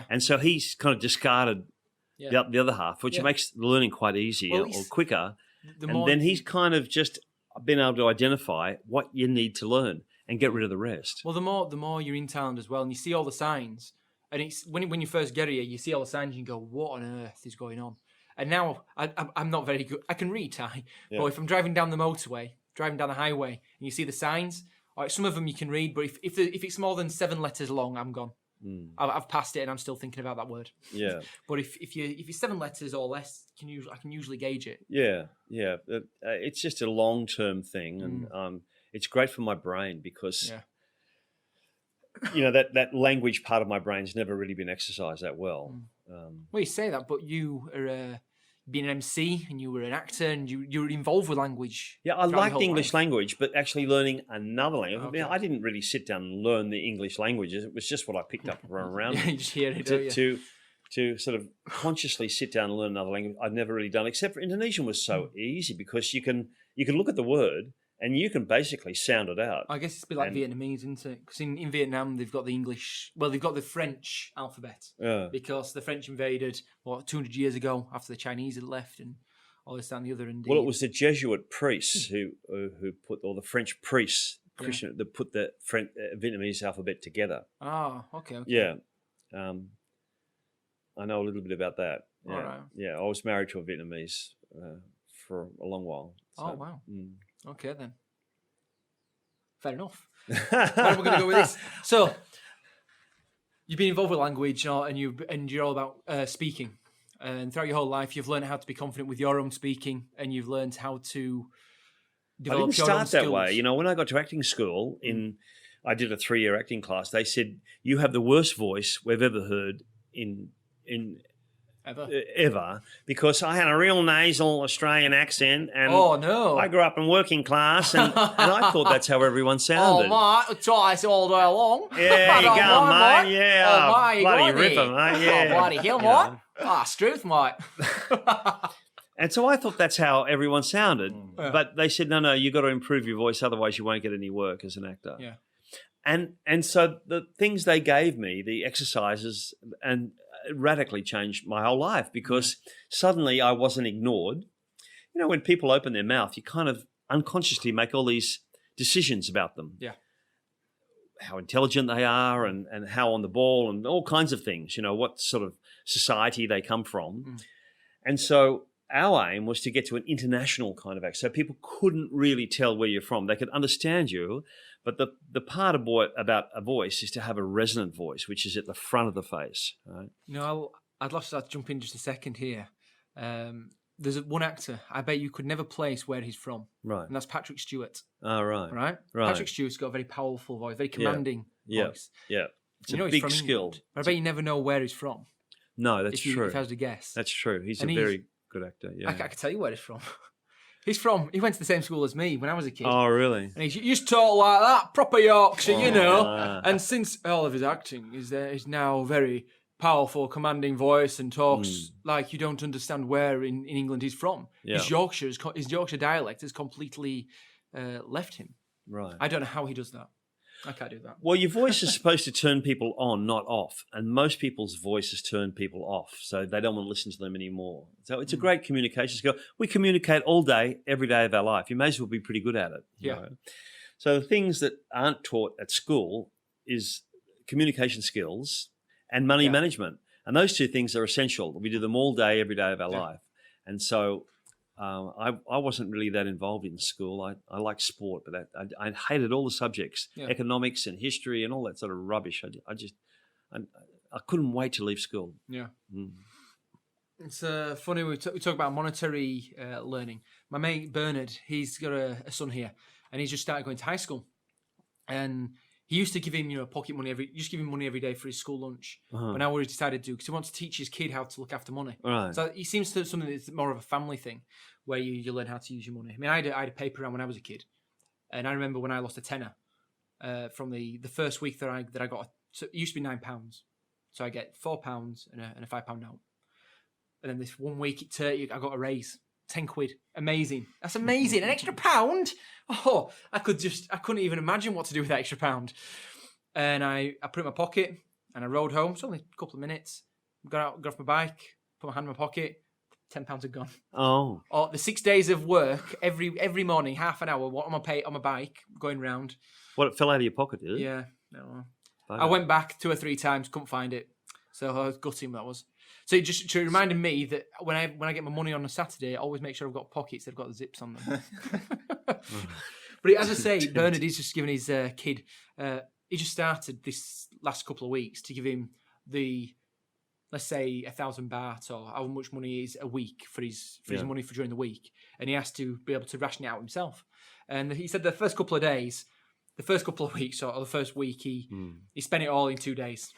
And so he's kind of discarded the other half, which makes the learning quite easier or quicker. And then he's kind of just been able to identify what you need to learn and get rid of the rest.
Well, the more you're in Thailand as well, and you see all the signs, and it's when you first get here, you see all the signs and you go, what on earth is going on? And now I'm not very good. I can read Thai, but if I'm driving down the motorway, driving down the highway, and you see the signs, all right, some of them you can read, but if it's more than 7 letters long, I'm gone. I've passed it and I'm still thinking about that word.
Yeah.
But if it's 7 letters or less, I can usually gauge it.
Yeah. It's just a long-term thing, and it's great for my brain because that language part of my brain's never really been exercised that well.
Well, you say that, but you are being an MC and you were an actor and you were involved with language.
Yeah, I
throughout
like
your
the
whole
English
life.
language, but actually learning another language.
Okay.
I didn't really sit down and learn the English languages. It was just what I picked up around
Yeah,
me.
you just hear it, don't you?
To sort of consciously sit down and learn another language, I've never really done. Except for Indonesian was so easy because you can look at the word and you can basically sound it out.
I guess it's a bit like Vietnamese, isn't it? Because in Vietnam, they've got the English... Well, they've got the French alphabet.
Yeah.
Because the French invaded, 200 years ago after the Chinese had left and all this, that and the other. And
Well, it was the Jesuit priests who put, or the French priests, Christian, that put the French, Vietnamese alphabet together.
Oh, okay.
Yeah. I know a little bit about that. Yeah.
All right.
Yeah, I was married to a Vietnamese for a long while.
Oh, wow.
Mm.
Okay, then. Fair enough. Where are we going to go with this? So, you've been involved with language, and you're all about speaking. And throughout your whole life, you've learned how to be confident with your own speaking, and you've learned how to
I
develop
didn't
your own
start that
skills.
way. You know, when I got to acting school, I did a 3-year acting class. They said, you have the worst voice we've ever heard in ever, because I had a real nasal Australian accent, and
Oh, no.
I grew up in working class, and I thought that's how everyone
Oh,
sounded.
mate, twice all day long.
Yeah, you
I don't
go,
mind,
mate. Yeah,
Oh, mate, you
bloody
got me.
ripper, mate. Yeah,
Oh, bloody hell,
You
mate.
know.
Ah, Struth, mate.
And so I thought that's how everyone sounded.
Yeah.
But they said, no, you've got to improve your voice, otherwise you won't get any work as an actor.
Yeah.
And so the things they gave me, the exercises, and it radically changed my whole life, because suddenly I wasn't ignored. You know, when people open their mouth, you kind of unconsciously make all these decisions about them.
Yeah.
How intelligent they are, and how on the ball, and all kinds of things, you know, what sort of society they come from. And so our aim was to get to an international kind of act. So people couldn't really tell where you're from. They could understand you, but the part about a voice is to have a resonant voice, which is at the front of the face. Right?
You know, I'd love to jump in just a second here. There's one actor I bet you could never place where he's from,
Right.
and that's Patrick Stewart.
Oh, right.
Right? Patrick Stewart's got a very powerful voice, very commanding voice.
Yeah. It's
You know
a
he's
big
from
skill.
England, but I bet you never know where he's from.
No, that's true.
If I was to guess.
That's true. He's
And
a
he's-
very good actor. Yeah.
I can tell you where he's from. He went to the same school as me when I was a kid.
Oh, really?
And he used to talk like that, proper Yorkshire, you know.
Ah.
And since all of his acting is now very powerful, commanding voice, and talks like you don't understand where in England he's from.
Yeah.
His Yorkshire dialect has completely left him.
Right.
I don't know how he does that. I can't do that.
Well, your voice is supposed to turn people on, not off. And most people's voices turn people off, so they don't want to listen to them anymore. So it's a great communication skill. We communicate all day, every day of our life. You may as well be pretty good at it. you
Yeah.
know. So the things that aren't taught at school is communication skills and money management. And those two things are essential. We do them all day, every day of our life. And so I wasn't really that involved in school. I liked sport, but I hated all the subjects, economics and history and all that sort of rubbish. I couldn't wait to leave school.
Yeah. It's funny, we talk about monetary learning. My mate Bernard, he's got a son here, and he's just started going to high school. And he used to give him, pocket money give him money every day for his school lunch. But now what he decided to do, because he wants to teach his kid how to look after money.
Right.
So he seems to something that's more of a family thing, where you learn how to use your money. I mean, I had a paper round when I was a kid, and I remember when I lost a tenner from the first week that I got. So it used to be £9, so I get £4 and a £5 note. And then this 1 week I got a raise, 10 quid. Amazing. That's amazing. An extra £1? Oh, I couldn't even imagine what to do with that extra £1. And I put it in my pocket and I rode home. It's only a couple of minutes. Got off my bike, put my hand in my pocket, £10 had gone.
Oh.
Oh, the 6 days of work, every morning, half an hour on my bike, going round.
What, it fell out of your pocket, did it?
Yeah. No.
Bugger.
I went back 2 or 3 times, couldn't find it. So I was gutting that was. So it just reminded me that when I get my money on a Saturday, I always make sure I've got pockets that have got the zips on them. But as I say, Bernard is just giving his kid. He just started this last couple of weeks to give him let's say 1,000 baht or how much money is a week for his money for during the week, and he has to be able to ration it out himself. And he said the first couple of weeks, or the first week, he spent it all in 2 days.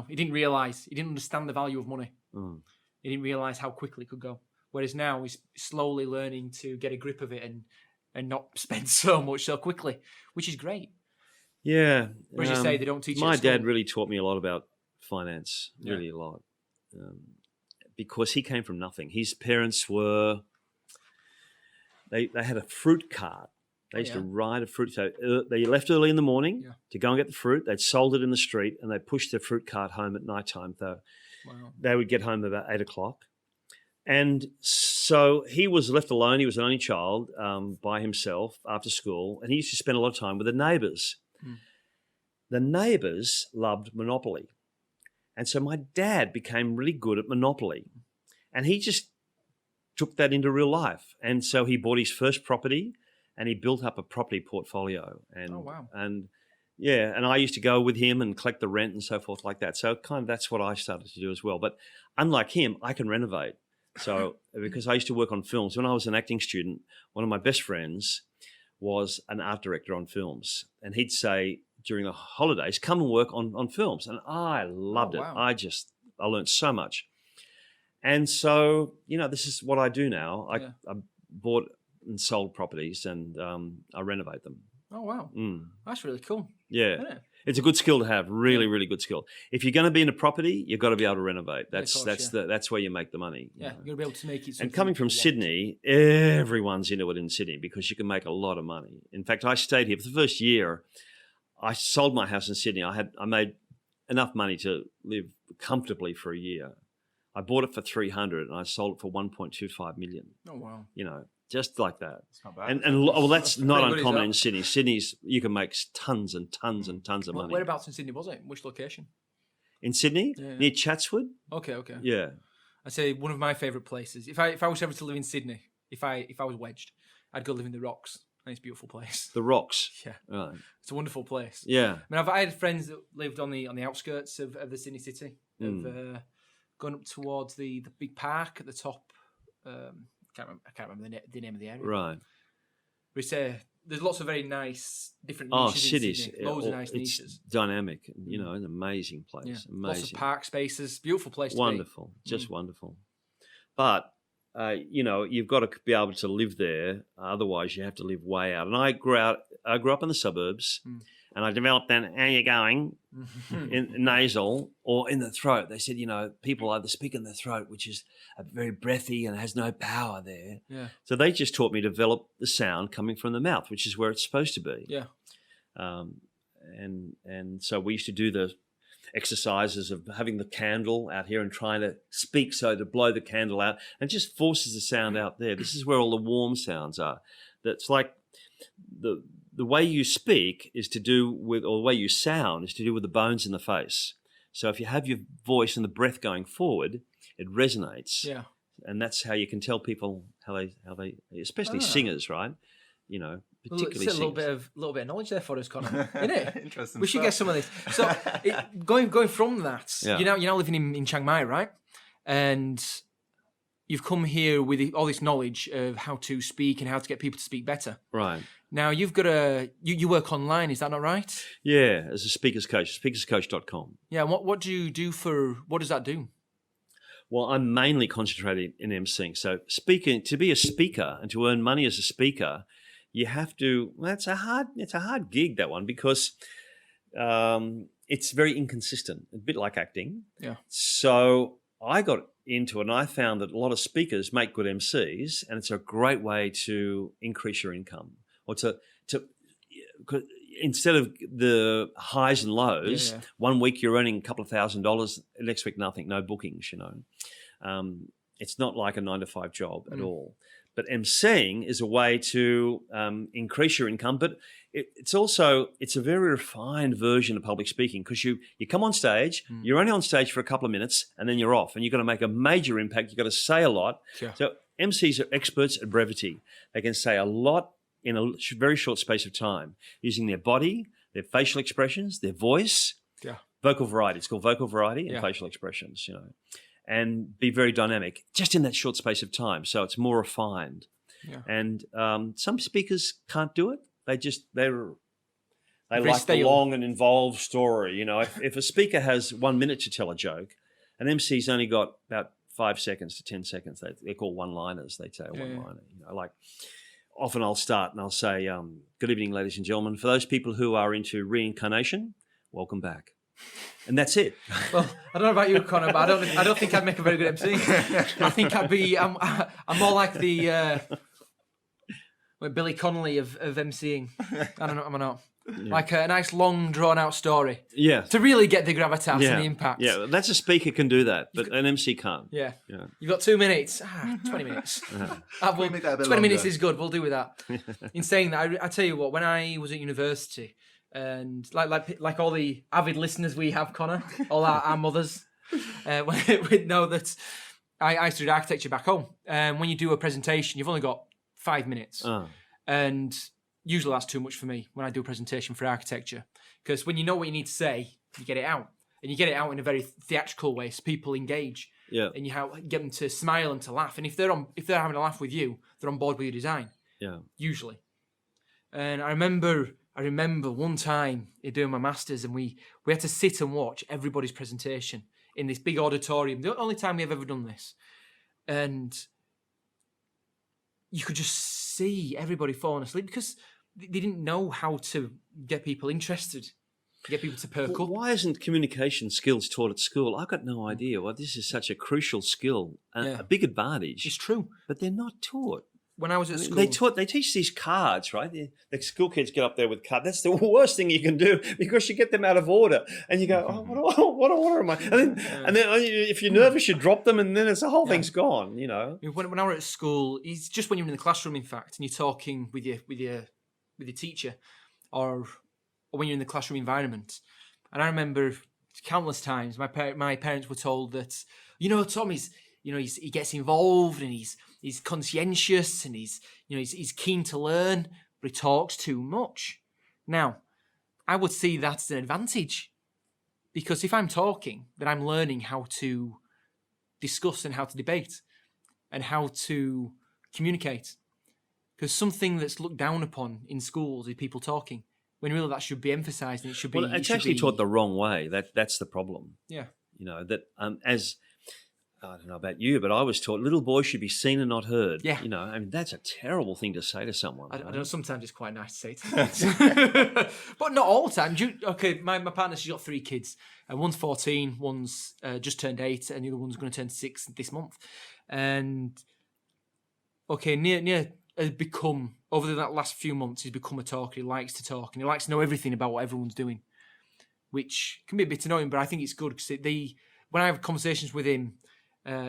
He didn't understand the value of money. He didn't realise how quickly it could go. Whereas now he's slowly learning to get a grip of it and not spend so much so quickly, which is great.
Yeah.
But as you say, they don't teach it
My
at school.
dad really taught me a lot about finance, really a lot, because he came from nothing. His parents were, they had a fruit cart. They used to ride a fruit. So they left early in the morning to go and get the fruit. They'd sold it in the street, and they pushed their fruit cart home at night time. So they would get home about 8 o'clock. And so he was left alone. He was an only child by himself after school, and he used to spend a lot of time with the neighbours. The neighbours loved Monopoly. And so my dad became really good at Monopoly. And he just took that into real life. And so he bought his first property and he built up a property portfolio. And,
Oh, wow.
And yeah, and I used to go with him and collect the rent and so forth like that. So kind of that's what I started to do as well. But unlike him, I can renovate. So because I used to work on films, when I was an acting student, one of my best friends was an art director on films. And he'd say during the holidays, come and work on films. And I loved
Oh, wow.
it. I learned so much. And so, this is what I do now. I bought and sold properties and I renovate them.
Oh, wow. That's really cool.
Yeah.
Isn't it?
It's a good skill to have, really, really good skill. If you're going to be in a property, you've got to be able to renovate.
Of course,
That's where you make the money.
Yeah, you're going to be able to make it something
And coming from
you want.
Sydney, everyone's into it in Sydney because you can make a lot of money. In fact, I stayed here for the first year. I sold my house in Sydney. I made enough money to live comfortably for a year. I bought it for 300 and I sold it for 1.25 million.
Oh, wow.
Just like that.
It's not bad.
And that's not
pretty good,
uncommon
is
in Sydney. Sydney's, you can make tons and tons and tons of money.
Whereabouts in Sydney was it? Which location?
In Sydney,
Yeah.
near Chatswood.
Okay.
Yeah.
I'd say one of my favourite places. If I was ever to live in Sydney, if I was wedged, I'd go live in the Rocks. And it's a beautiful place.
The Rocks.
Yeah.
Right.
It's a wonderful place.
Yeah.
I had friends that lived on the outskirts of the Sydney city, of going up towards the big park at the top. I can't remember the name of the area.
Right.
We say there's lots of very nice different
Oh,
niches in
cities.
Sydney. Loads of nice
it's
niches.
dynamic. An amazing place.
Yeah.
Amazing.
Lots of park spaces. Beautiful place to
Wonderful. Just wonderful. But, you've got to be able to live there. Otherwise, you have to live way out. And I grew up in the suburbs and I developed that, how you going? In nasal or in the throat. They said, people either speak in the throat, which is very breathy and has no power there.
Yeah.
So they just taught me to develop the sound coming from the mouth, which is where it's supposed to be.
Yeah.
And so we used to do the exercises of having the candle out here and trying to speak so to blow the candle out and it just forces the sound out there. This is where all the warm sounds are. That's like the way you speak is to do with, or the way you sound is to do with the bones in the face. So if you have your voice and the breath going forward, it resonates.
Yeah.
And that's how you can tell people how they, especially singers, right? Particularly
it's a little
singers.
bit of knowledge there for us, Connor. Isn't it?
Interesting
We should
stuff.
get some of this. So going from that,
Yeah.
you're now living in Chiang Mai, right? And you've come here with all this knowledge of how to speak and how to get people to speak better.
Right.
Now you've got you work online, is that not right?
Yeah, as a speakers coach, speakerscoach.com.
Yeah. And what do you do what does that do?
Well, I'm mainly concentrated in emceeing. So to be a speaker and to earn money as a speaker, you have to, it's a hard gig, that one, because it's very inconsistent, a bit like acting.
Yeah.
So I got into it and I found that a lot of speakers make good MCs and it's a great way to increase your income or to instead of the highs and lows,
Yeah.
one week you're earning a couple of $1,000, next week nothing, no bookings, It's not like a 9-to-5 job at all. But emceeing is a way to increase your income, but it's a very refined version of public speaking because you come on stage, you're only on stage for a couple of minutes and then you're off and you've got to make a major impact. You've got to say a lot.
Yeah.
So MCs are experts at brevity. They can say a lot in a very short space of time using their body, their facial expressions, their voice, vocal variety. It's called vocal variety and facial expressions, and be very dynamic just in that short space of time. So it's more refined.
Yeah.
And some speakers can't do it. They
Very
like the
stale.
long and involved story. If a speaker has 1 minute to tell a joke, an MC's only got about 5 seconds to 10 seconds. They're called one-liners. They say a one-liner. Like often I'll start and I'll say, good evening, ladies and gentlemen. For those people who are into reincarnation, welcome back. And that's it.
Well, I don't know about you, Connor, but I don't think I'd make a very good MC. I think I'm more like the Billy Connolly of MCing. I don't know, I'm not. Like a nice long drawn out story
Yeah.
to really get the gravitas and the impact.
Yeah, that's a speaker can do that, but an MC can't.
Yeah.
Yeah.
You've got 2 minutes. 20 minutes. Well,
make that a bit
20 minutes
longer.
is good. We'll do with that. In saying that, I tell you what, when I was at university, and like all the avid listeners we have, Connor, all our mothers, we know that I studied architecture back home. And when you do a presentation, you've only got 5 minutes. And usually that's too much for me when I do a presentation for architecture. Because when you know what you need to say, you get it out. And you get it out in a very theatrical way so people engage.
Yeah.
And you get them to smile and to laugh. And if they're having a laugh with you, they're on board with your design.
Yeah.
Usually. And I remember one time doing my masters, and we had to sit and watch everybody's presentation in this big auditorium. The only time we've ever done this. And you could just see everybody falling asleep because they didn't know how to get people interested, get people to perk up.
Why isn't communication skills taught at school? I've got no idea. Well, this is such a crucial skill, a big advantage.
It's true.
But they're not taught.
When I was at school,
they teach these cards, right? The school kids get up there with cards. That's the worst thing you can do because you get them out of order, and you go, "Oh, what order am I?" And then if you're nervous, you drop them, and then the whole thing's gone. You know.
When I was at school, it's just when you're in the classroom, in fact, and you're talking with your teacher, or when you're in the classroom environment. And I remember countless times my parents were told that, Tom he gets involved and he's conscientious and he's keen to learn, but he talks too much. Now, I would see that as an advantage, because if I'm talking, then I'm learning how to discuss and how to debate and how to communicate. Because something that's looked down upon in schools is people talking, when really that should be emphasised, and it should be.
Well, it's actually taught the wrong way. That's the problem.
Yeah.
As I don't know about you, but I was taught little boys should be seen and not heard.
Yeah.
That's a terrible thing to say to someone.
I don't know. Sometimes it's quite nice to say to but not all the time. My partner, she's got 3 kids. One's 14, one's just turned 8, and the other one's going to turn 6 this month. And Nia has become, over that last few months, he's become a talker. He likes to talk, and he likes to know everything about what everyone's doing, which can be a bit annoying, but I think it's good because when I have conversations with him,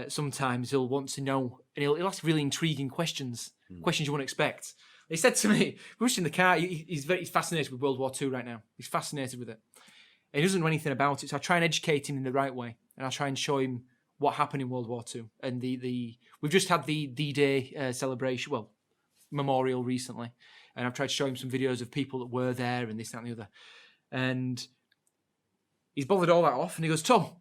sometimes he'll want to know, and he'll ask really intriguing questions you wouldn't expect. He said to me, we were in the car, he's fascinated with World War II right now. He's fascinated with it. And he doesn't know anything about it, so I try and educate him in the right way, and I try and show him what happened in World War II. And we've just had the D-Day celebration, memorial recently, and I've tried to show him some videos of people that were there and this, that, and the other. And he's bothered all that off, and he goes, Tom,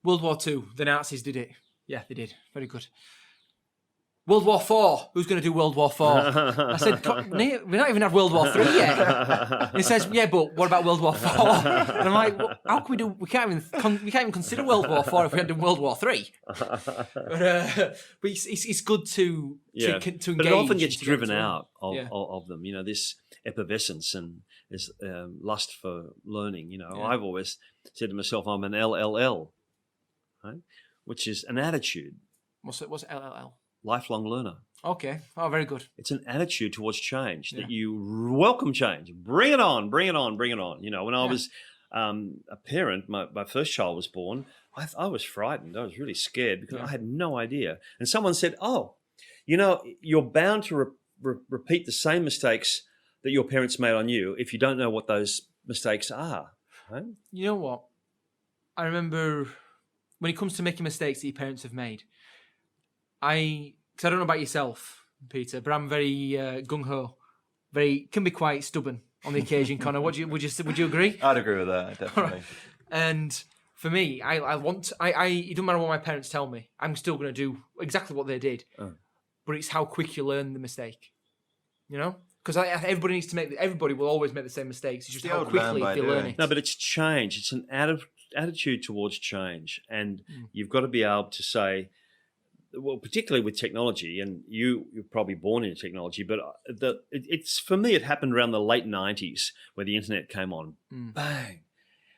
World War II, the Nazis did it. Yeah, they did. Very good. World War IV, who's going to do World War IV? I said, we've not even had World War III yet. And he says, yeah, but what about World War IV? And I'm like, well, how can we do? We can't even consider World War IV if we hadn't done World War III. But it's good to engage.
But it often gets driven out of them. This effervescence and this lust for learning. I've always said to myself, I'm an LLL. Right? Which is an attitude.
What's LLL?
Lifelong learner.
Okay. Oh, very good.
It's an attitude towards change, that you welcome change. Bring it on, bring it on, bring it on. When I was a parent, my first child was born, I was frightened. I was really scared because I had no idea. And someone said, you're bound to repeat the same mistakes that your parents made on you if you don't know what those mistakes are. Right? You
know what? I remember when it comes to making mistakes that your parents have made, because I don't know about yourself, Peter, but I'm very gung ho, can be quite stubborn on the occasion. Connor, would you agree?
I'd agree with that, definitely.
Right. And for me, it doesn't matter what my parents tell me, I'm still going to do exactly what they did. But it's how quick you learn the mistake, Because everybody will always make the same mistakes. It's just how quickly they learn it.
No, but it's change. It's an attitude towards change, and you've got to be able to say, well, particularly with technology, and you're probably born into technology, but it's for me, it happened around the late 90s where the internet came on. Bang.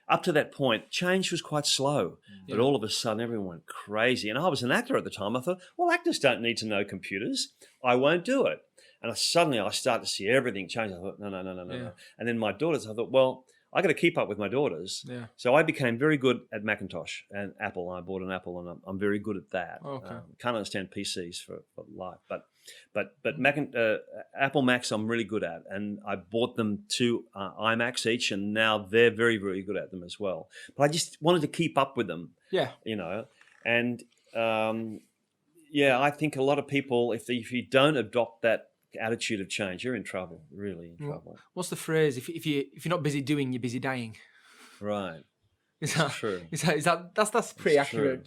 Up to that point, change was quite slow, but all of a sudden everyone went crazy. And I was an actor at the time. I thought, well, actors don't need to know computers. I won't do it. And suddenly I started to see everything change. I thought, no. And then my daughters, I thought, well, I got to keep up with my daughters. Yeah. So I became very good at Macintosh and Apple. I bought an Apple, and I'm very good at that.
Okay.
Can't understand PCs for life, but Apple Macs I'm really good at, and I bought them 2 iMacs each, and now they're very, very good at them as well. But I just wanted to keep up with them.
Yeah.
And I think a lot of people, if you don't adopt that attitude of change, you're in trouble, really in trouble.
What's the phrase? If you're not busy doing, you're busy dying.
Right.
Is
true.
That's a pretty accurate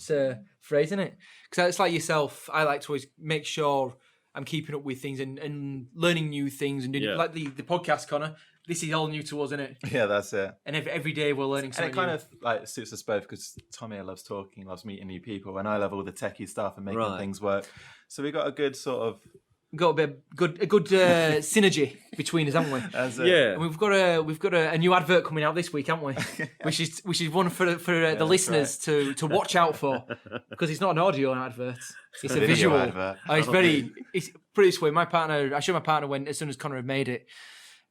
phrase, isn't it? Because it's like yourself. I like to always make sure I'm keeping up with things and learning new things and doing like the podcast, Connor. This is all new to us, isn't it?
Yeah, that's it.
And every day we're learning something.
And it kind of like suits us both because Tommy loves talking, loves meeting new people, and I love all the techie stuff and making things work. So we got a good sort of
got a good synergy between us, haven't we?
Yeah.
And we've got a new advert coming out this week, haven't we? which is one for the listeners to watch out for, because it's not an audio advert; it's a visual
advert.
It's pretty sweet. I showed my partner when as soon as Connor had made it,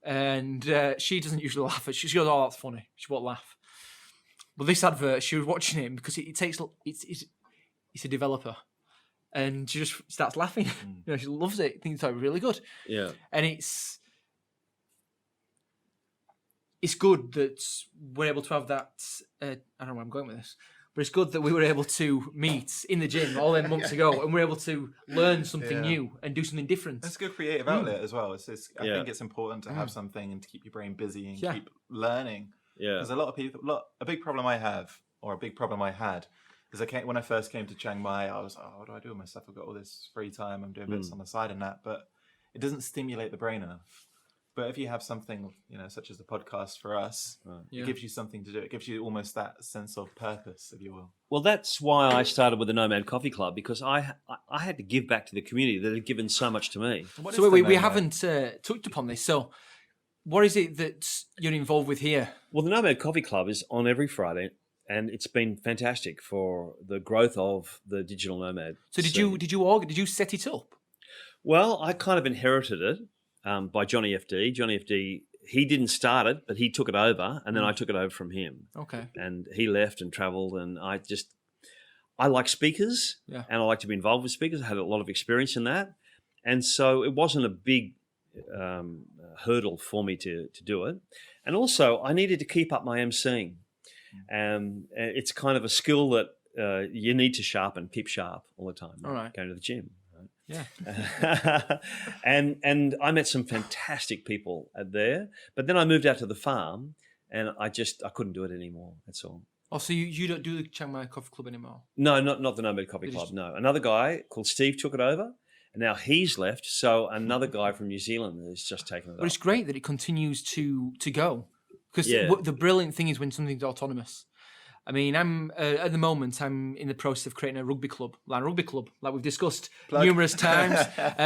and she doesn't usually laugh. She goes, "Oh, that's funny." She won't laugh. But this advert, she was watching it because it's a developer. And she just starts laughing. She loves it. Thinks it's really good.
Yeah.
And it's good that we're able to have that. I don't know where I'm going with this, but it's good that we were able to meet in the gym all them months ago, and we're able to learn something new and do something different.
It's a good creative outlet as well. I think it's important to have something and to keep your brain busy and keep learning.
Yeah.
Because a lot of people, a big problem I have, or a big problem I had, is when I first came to Chiang Mai, I was like, what do I do with myself? I've got all this free time. I'm doing bits on the side and that, but it doesn't stimulate the brain enough. But if you have something, such as the podcast for us, it gives you something to do. It gives you almost that sense of purpose, if you will.
Well, that's why I started with the Nomad Coffee Club, because I had to give back to the community that had given so much to me.
So we haven't touched upon this. So what is it that you're involved with here?
Well, the Nomad Coffee Club is on every Friday. And it's been fantastic for the growth of the digital nomad.
So did you set it up?
Well, I kind of inherited it by Johnny FD. Johnny FD, he didn't start it, but he took it over, and then I took it over from him.
Okay.
And he left and travelled, and I like speakers, and I like to be involved with speakers. I had a lot of experience in that, and so it wasn't a big hurdle for me to do it. And also, I needed to keep up my emceeing. It's kind of a skill that you need to keep sharp all the time.
All right.
Going to the gym. Right?
Yeah.
and I met some fantastic people there, but then I moved out to the farm, and I couldn't do it anymore. That's all.
Oh, so you don't do the Chiang Mai Coffee Club anymore?
No, not the Nomad Coffee Club. No, another guy called Steve took it over, and now he's left. So another guy from New Zealand has just taken it up.
But it's great that it continues to go. Because the brilliant thing is when something's autonomous. I mean, I'm at the moment, I'm in the process of creating a rugby club, like we've discussed numerous times.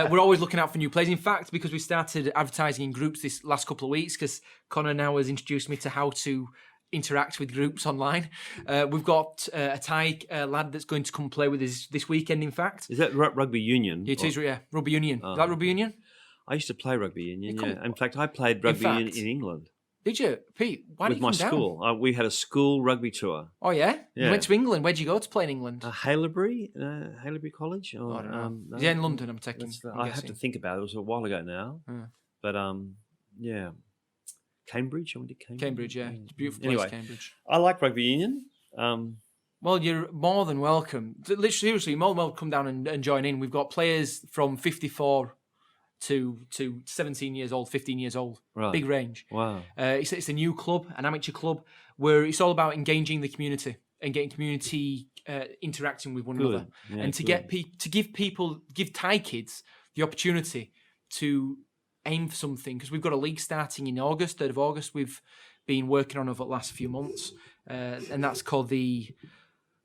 We're always looking out for new players. In fact, because we started advertising in groups this last couple of weeks, because Connor now has introduced me to how to interact with groups online. We've got a Thai lad that's going to come play with us this weekend, in fact.
Is that rugby union?
It is, rugby union. Is that rugby union?
I used to play rugby union, In fact, I played rugby union in England.
Did you, Pete? Why did you come
with my school? We had a school rugby tour.
Oh yeah? You went to England. Where'd you go to play in England?
Haileybury College. Or,
I don't know. Yeah, in London. I'm taking.
I have to think about it. It was a while ago now. But Cambridge. I went to Cambridge.
Cambridge, yeah, it's a beautiful place. Cambridge.
I like rugby union.
Well, you're more than welcome. Literally, seriously, you're more than welcome to come down and join in. We've got players from 54 to 17 years old, 15 years old.
Right.
Big range.
Wow.
It's a new club, an amateur club, where it's all about engaging the community and getting community interacting with one another. Yeah, and to give Thai kids the opportunity to aim for something. Because we've got a league starting in August, 3rd of August, we've been working on over the last few months. And that's called the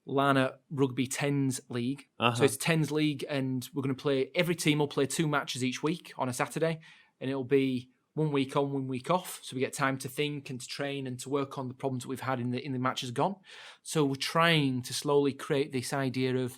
Lana Rugby Tens League. So it's Tens League, and we're going to play, every team will play 2 matches each week on a Saturday, and it'll be 1 week on, 1 week off. So we get time to think and to train and to work on the problems that we've had in the matches gone. So we're trying to slowly create this idea of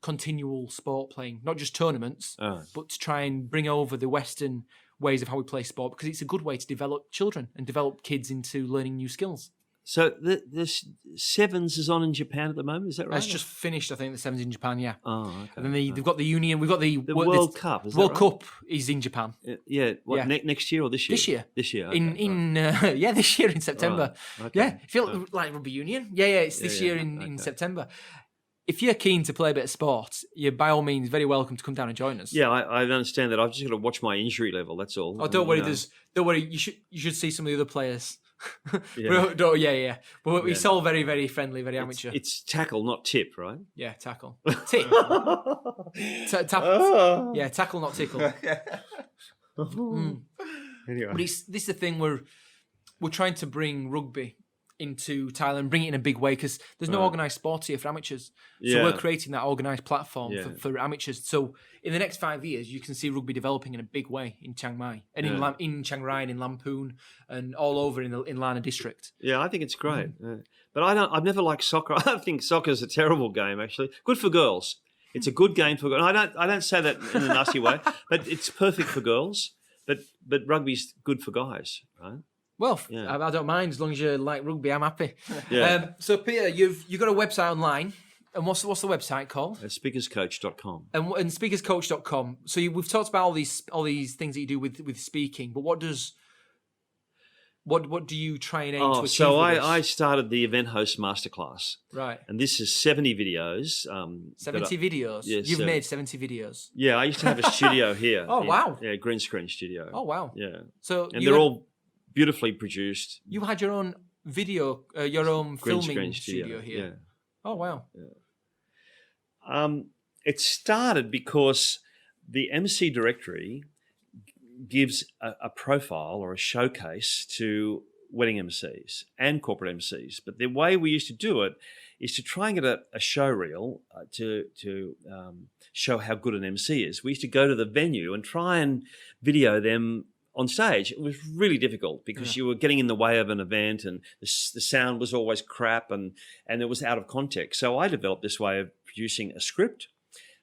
continual sport playing, not just tournaments, but to try and bring over the Western ways of how we play sport, because it's a good way to develop children and develop kids into learning new skills.
So the Sevens is on in Japan at the moment, is that right?
It's just finished, I think, the Sevens in Japan, yeah.
Oh, okay.
And then they've got the Union, we've got the
World Cup, is that
World
right?
Cup is in Japan.
Next year or this year? This year.
Okay, this year in September.
Right. Okay.
Yeah, if you look like Rugby Union. Yeah, it's this year in September. if you're keen to play a bit of sport, you're by all means very welcome to come down and join us.
Yeah, I understand that. I've just got to watch my injury level. That's all.
Oh, don't worry.
You know.
Don't worry. You should see some of the other players.
Yeah.
Yeah. But it's all very, very friendly, very amateur.
It's tackle, not tip, right?
Yeah, tackle. Tip. Yeah, tackle, not tickle.
Anyway.
But this is the thing we're trying to bring rugby into Thailand, bring it in a big way because there's no organised sport here for amateurs. So
Yeah.
we're creating that organised platform
Yeah.
for amateurs. So in the next 5 years, you can see rugby developing in a big way in Chiang Mai and in Chiang Rai and in Lamphun and all over in Lanna district.
Yeah, I think it's great. But I've never liked soccer. I think soccer's a terrible game, actually. Good for girls. It's a good game for girls. I don't say that in a nasty way, but it's perfect for girls. But rugby's good for guys, right?
Well,
Yeah.
I don't mind as long as you like rugby. I'm happy.
Yeah.
So Peter, you've got a website online, and what's the website called?
Speakerscoach.com.
And speakerscoach.com. So we've talked about all these things that you do with speaking, but what do you try and aim to achieve?
So
with this?
I started the Event Host Masterclass,
Right.
and this is 70 videos.
70 videos.
Yes,
You've
70.
made 70 videos.
Yeah, I used to have a studio here.
Oh, wow.
Yeah, green screen studio.
Oh wow.
Yeah,
So
and they're all beautifully produced.
you had your own video, your own
Green
filming
screen
studio here.
Yeah.
Oh wow.
It started because the MC directory gives a profile or a showcase to wedding MCs and corporate MCs. But the way we used to do it is to try and get a show reel to show how good an MC is. We used to go to the venue and try and video them on stage. It was really difficult because you were getting in the way of an event and the sound was always crap and it was out of context. So I developed this way of producing a script,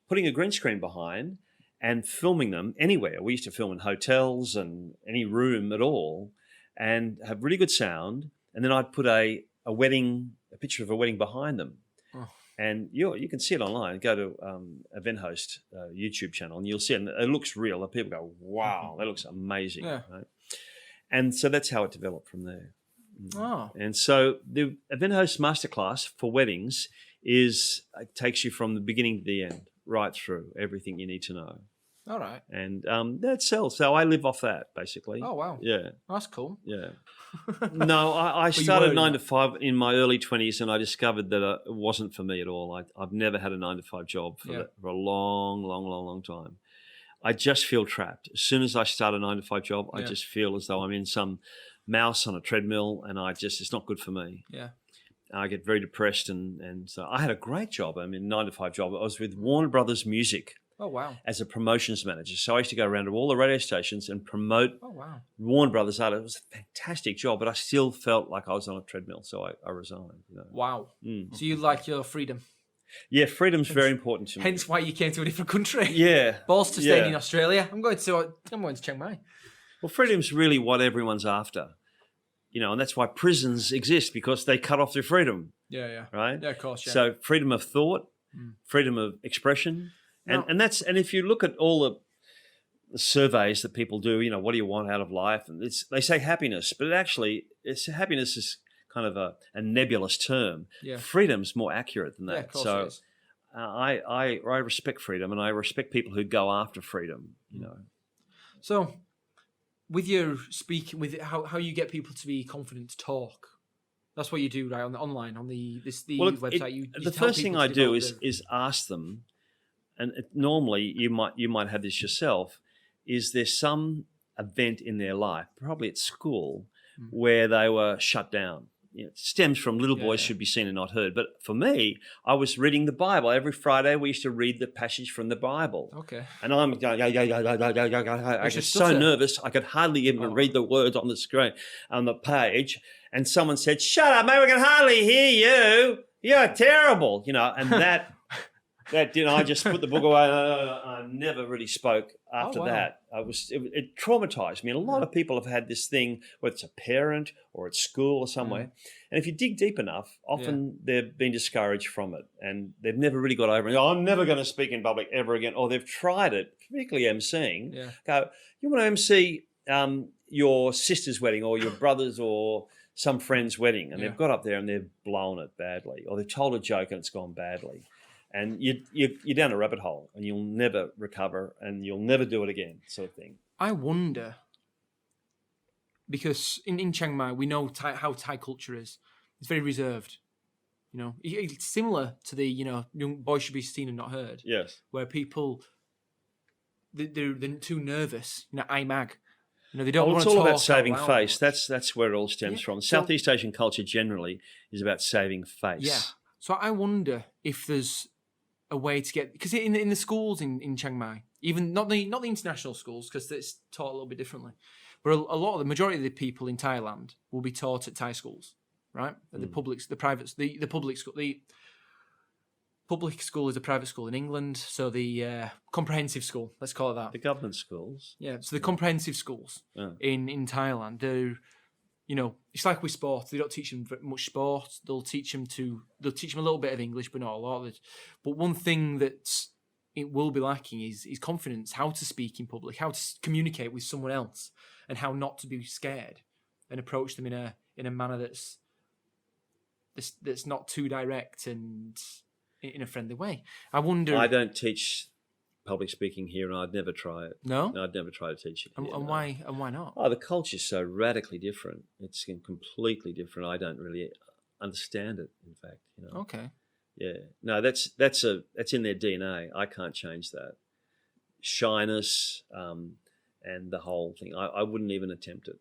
putting a green screen behind and filming them anywhere. We used to film in hotels and any room at all and have really good sound. And then I'd put a picture of a wedding behind them.
Oh.
And you can see it online. Go to Event Host YouTube channel and you'll see it. And it looks real. And people go, wow, that looks amazing.
Yeah.
Right? And so that's how it developed from there.
Oh.
And so the Event Host Masterclass for weddings it takes you from the beginning to the end, right through everything you need to know.
All right.
And that sells. So I live off that, basically.
Oh wow.
Yeah,
That's cool.
yeah. No, I
you
started
were,
9 to 5 in my early 20s and I discovered that it wasn't for me at all. I've never had a 9 to 5 job for a long time. I just feel trapped. As soon as I start a 9 to 5 job, I just feel as though I'm in some mouse on a treadmill and it's not good for me.
Yeah.
I get very depressed and so I had a great job. I mean, 9 to 5 job. I was with Warner Brothers Music
Oh wow.
as a promotions manager. So I used to go around to all the radio stations and promote
Oh wow.
Warner Brothers art. It was a fantastic job, but I still felt like I was on a treadmill. So I resigned. You know.
Wow.
Mm.
So you like your freedom.
Yeah, freedom's very important to me.
Hence why you came to a different country.
Yeah.
Balls to staying
Yeah.
in Australia. I'm going to Chiang Mai.
Well, freedom's really what everyone's after. You know, and that's why prisons exist because they cut off their freedom,
Yeah.
right?
Yeah, of course. Yeah.
So freedom of thought, freedom of expression, and if you look at all the surveys that people do, you know, what do you want out of life? And they say happiness, but happiness is kind of a nebulous term.
Yeah.
Freedom's more accurate than that.
Yeah, of course
so
it is.
I respect freedom, and I respect people who go after freedom. You know.
So, with your speaking, with how you get people to be confident to talk, that's what you do, right?
Well,
website.
the first thing I do is ask them, and normally you might have this yourself. Is there some event in their life, probably at school, where they were shut down? You know, it stems from little boys should be seen and not heard. But for me, I was reading the Bible. Every Friday we used to read the passage from the Bible.
Okay.
And I'm going, I was so
stutter.
nervous, I could hardly even read the words on the screen, on the page. And someone said, "Shut up, mate, we can hardly hear you. You're terrible." You know, and that, I just put the book away. I never really spoke after
wow.
that. It traumatized me. And a lot of people have had this thing, whether it's a parent or at school or somewhere. And if you dig deep enough, often they've been discouraged from it and they've never really got over it. "Oh, I'm never going to speak in public ever again." Or they've tried it, particularly emceeing.
Yeah.
Go, "You want to MC your sister's wedding or your brother's or some friend's wedding," and they've got up there and they've blown it badly, or they've told a joke and it's gone badly. and you're down a rabbit hole, and you'll never recover, and you'll never do it again, sort of thing.
I wonder, because in Chiang Mai we know how Thai culture is. It's very reserved. You know, it's similar to the young boys should be seen and not heard.
Yes.
Where people they're too nervous. IMAG. They don't want
It's
to
all
talk
about saving
out loud
face.
much.
That's where it all stems
Yeah,
from.
so-
Southeast Asian culture generally is about saving face.
Yeah. So I wonder if there's a way to get, because in the schools in Chiang Mai, even not the international schools, because it's taught a little bit differently, but a lot of the majority of the people in Thailand will be taught at Thai schools, right? At the public school. The public school is a private school in England, so the comprehensive school, let's call it that.
The government schools.
Yeah, so the comprehensive schools
Yeah.
in Thailand, they're, it's like with sport. They don't teach them much sport. They'll teach them a little bit of English, but not a lot of it. But one thing that it will be lacking is confidence, how to speak in public, how to communicate with someone else, and how not to be scared and approach them in a manner that's not too direct and in a friendly way. I wonder.
I don't teach public speaking here, and I'd never try it.
No?
I'd never try to teach it
And,
here,
and
no.
why? And why not?
Oh, the culture's so radically different. It's completely different. I don't really understand it, in fact.
Okay.
Yeah. No, that's in their DNA. I can't change that. Shyness, and the whole thing. I wouldn't even attempt it.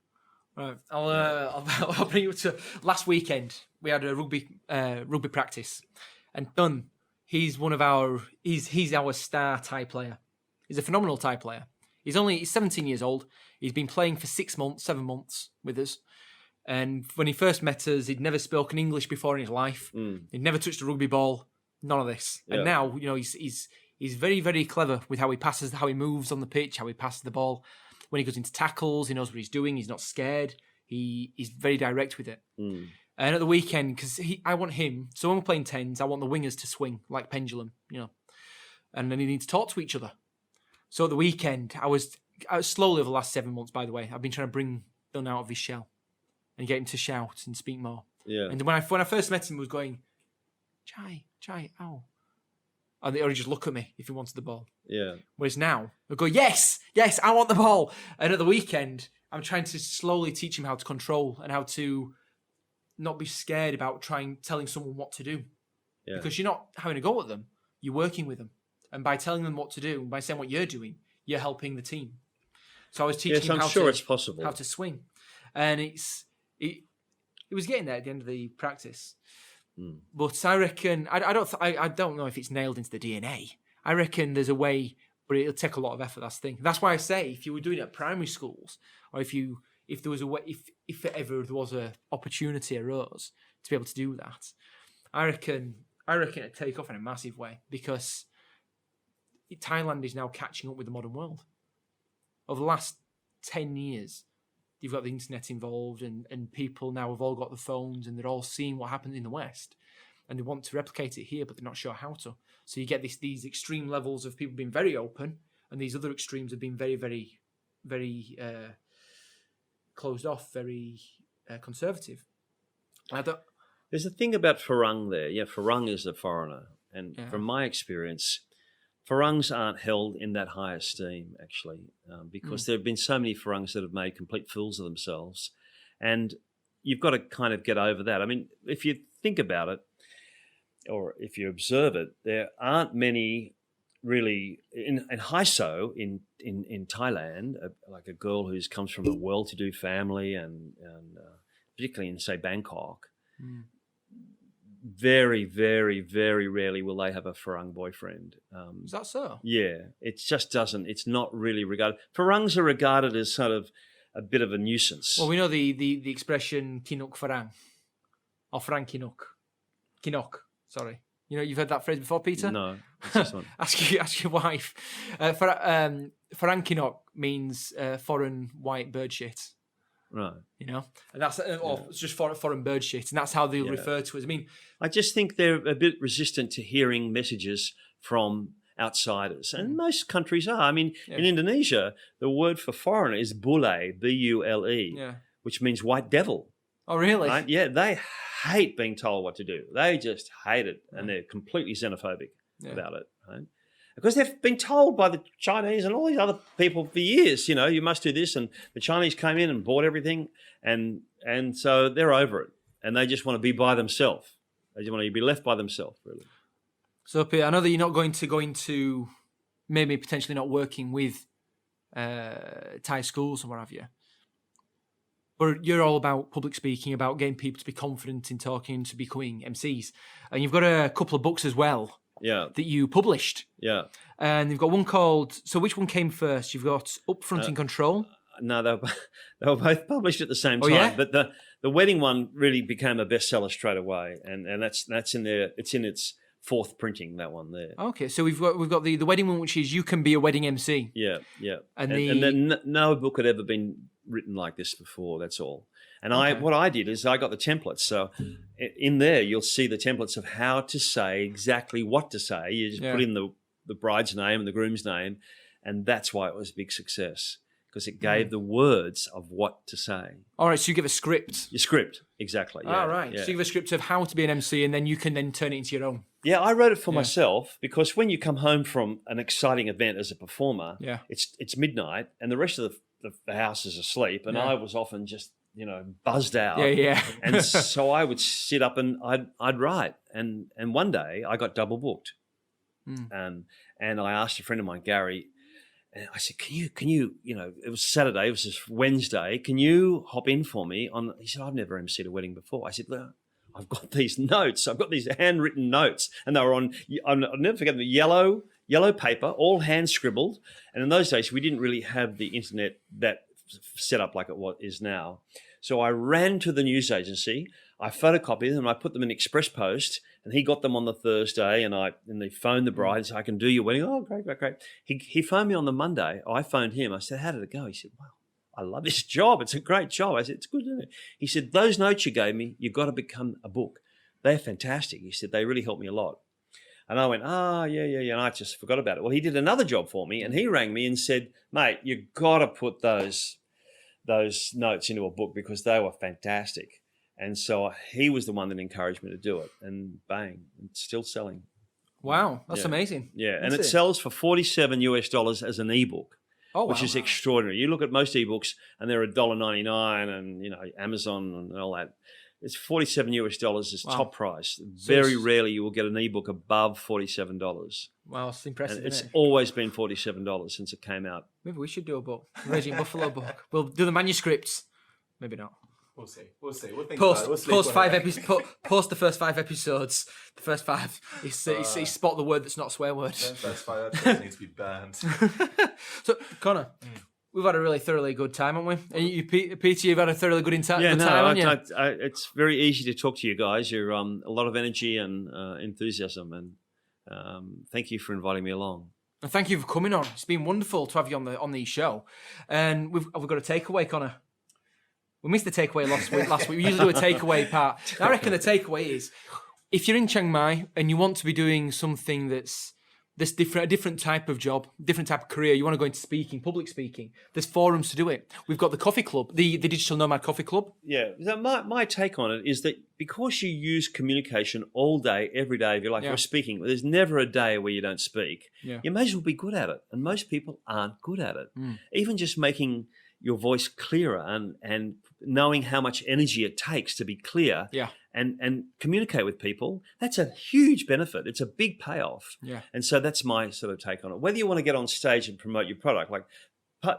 Right, I'll bring you to last weekend. We had a rugby practice, and Dunn, he's our star Thai player. He's a phenomenal Thai player. He's 17 years old. He's been playing for 7 months with us. And when he first met us, he'd never spoken English before in his life. He'd never touched a rugby ball. None of this.
Yeah.
And now, he's very, very clever with how he passes, how he moves on the pitch, how he passes the ball. When he goes into tackles, he knows what he's doing. He's not scared. He's very direct with it. And at the weekend, because I want him, so when we're playing tens, I want the wingers to swing like pendulum, and then they need to talk to each other. So at the weekend, I was slowly over the last 7 months, by the way, I've been trying to bring Dunn out of his shell and get him to shout and speak more.
Yeah.
And when I first met him, he was going, Chai, ow. And they just look at me if he wanted the ball.
Yeah.
Whereas now, I go, yes, I want the ball. And at the weekend, I'm trying to slowly teach him how to control and how to not be scared about telling someone what to do.
Yeah.
Because you're not having a go at them, you're working with them. And by telling them what to do, by saying what you're doing, you're helping the team. So I was teaching him
it's possible.
how to swing. And it was getting there at the end of the practice. But I reckon, I don't know if it's nailed into the DNA. I reckon there's a way, but it'll take a lot of effort. That's the thing. That's why I say if you were doing it at primary schools, or if there was a way, if ever there was a opportunity arose to be able to do that, I reckon it'd take off in a massive way, because Thailand is now catching up with the modern world. Over the last 10 years, you've got the internet involved, and people now have all got the phones, and they're all seeing what happens in the West, and they want to replicate it here, but they're not sure how to. So you get these extreme levels of people being very open, and these other extremes have been very, very, very closed off, very conservative.
There's a thing about Farang there. Yeah, Farang is a foreigner. And
Yeah.
from my experience, Farangs aren't held in that high esteem, actually, because there have been so many Farangs that have made complete fools of themselves. And you've got to kind of get over that. I mean, if you think about it, or if you observe it, there aren't many really in Haiso in Thailand, like a girl who comes from a well-to-do family, and particularly in, say, Bangkok. Very, very, very rarely will they have a Farang boyfriend.
Is that so?
Yeah, it just doesn't. It's not really regarded. Farangs are regarded as sort of a bit of a nuisance.
Well, we know the expression kinuk farang, or farang kinuk. Kinok, sorry. You've heard that phrase before, Peter?
No, it's this one.
ask your wife. Farang kinok means foreign white bird shit.
Right.
And that's or it's just foreign bird shit, and that's how they refer to it. I mean,
I just think they're a bit resistant to hearing messages from outsiders, and most countries are. I mean, in Indonesia, the word for foreigner is bule, B-U-L-E, which means white devil.
Oh, really?
Right? Yeah, they hate being told what to do. They just hate it, and they're completely xenophobic. about it, right? Because they've been told by the Chinese and all these other people for years, you must do this. And the Chinese came in and bought everything. And so they're over it. And they just want to be by themselves. They just want to be left by themselves, really.
So, Peter, I know that you're not going to go into maybe potentially not working with Thai schools and what have you. But you're all about public speaking, about getting people to be confident in talking, to becoming MCs. And you've got a couple of books as well.
Yeah.
That you published.
Yeah.
And you've got one called, so which one came first? You've got Upfront in Control.
No, they were both published at the same time.
Yeah?
But the wedding one really became a bestseller straight away. And that's in there. It's in its fourth printing, that one there.
Okay, so we've got the wedding one, which is You Can Be a Wedding MC.
Yeah, yeah.
And
then no book had ever been written like this before, that's all. And what I did is I got the templates. So in there, you'll see the templates of how to say exactly what to say. You just put in the bride's name and the groom's name. And that's why it was a big success, because it gave the words of what to say.
All right, so you give a script.
Your script, exactly. Yeah,
all right, so you give a script of how to be an MC, and then you can then turn it into your own.
Yeah, I wrote it for myself, because when you come home from an exciting event as a performer, it's midnight and the rest of the house is asleep, and I was often just buzzed out. And so I would sit up and I'd write, and one day I got double booked, and I asked a friend of mine, Gary, and I said, can you it was Saturday, it was just Wednesday, can you hop in for me on? He said, I've never emceed a wedding before. I said, well, I've got these notes. I've got these handwritten notes, and they were I'll never forget them, yellow paper, all hand scribbled. And in those days, we didn't really have the internet that set up like it is now. So I ran to the news agency, I photocopied them, and I put them in Express Post, and he got them on the Thursday, and they phoned the bride and said, I can do your wedding. Oh, great. He phoned me on the Monday. I phoned him. I said, how did it go? He said, wow, I love this job. It's a great job. I said, it's good, isn't it? He said, those notes you gave me, you've got to become a book. They're fantastic. He said, they really helped me a lot. And I went, yeah. And I just forgot about it. Well, he did another job for me, and he rang me and said, mate, you've got to put those notes into a book because they were fantastic. And so he was the one that encouraged me to do it. And bang, it's still selling.
Wow, that's amazing.
Yeah, and it sells for $47 as an ebook. Oh, wow. Which is extraordinary. You look at most ebooks and they're $1.99 and Amazon and all that. It's $47 is top price. Very rarely you will get an ebook above $47.
Wow, it's impressive.
And it's always been $47 since it came out.
Maybe we should do a book, Raging Buffalo book. We'll do the manuscripts. Maybe not.
We'll see. We'll think
post,
about it. We'll
post the first 5 episodes. The first 5. He spot the word that's not a swear word.
The first 5 episodes need to be banned.
So, Connor, we've had a really thoroughly good time, haven't we? And you, Peter, you've had a thoroughly good time, haven't you?
It's very easy to talk to you guys. You're a lot of energy and enthusiasm, and thank you for inviting me along.
And thank you for coming on. It's been wonderful to have you on the show. And we've got a takeaway, Connor. We missed the takeaway last week. We usually do a takeaway part. I reckon the takeaway is, if you're in Chiang Mai and you want to be doing something that's different, a different type of job, different type of career, you want to go into speaking, public speaking, there's forums to do it. We've got the coffee club, the Digital Nomad Coffee Club.
Yeah. My take on it is that because you use communication all day, every day of your life, you're speaking, there's never a day where you don't speak. Yeah. You may as well be good at it. And most people aren't good at it. Even just making your voice clearer and knowing how much energy it takes to be clear and communicate with people, that's a huge benefit. It's a big payoff. Yeah. And so that's my sort of take on it. Whether you want to get on stage and promote your product, like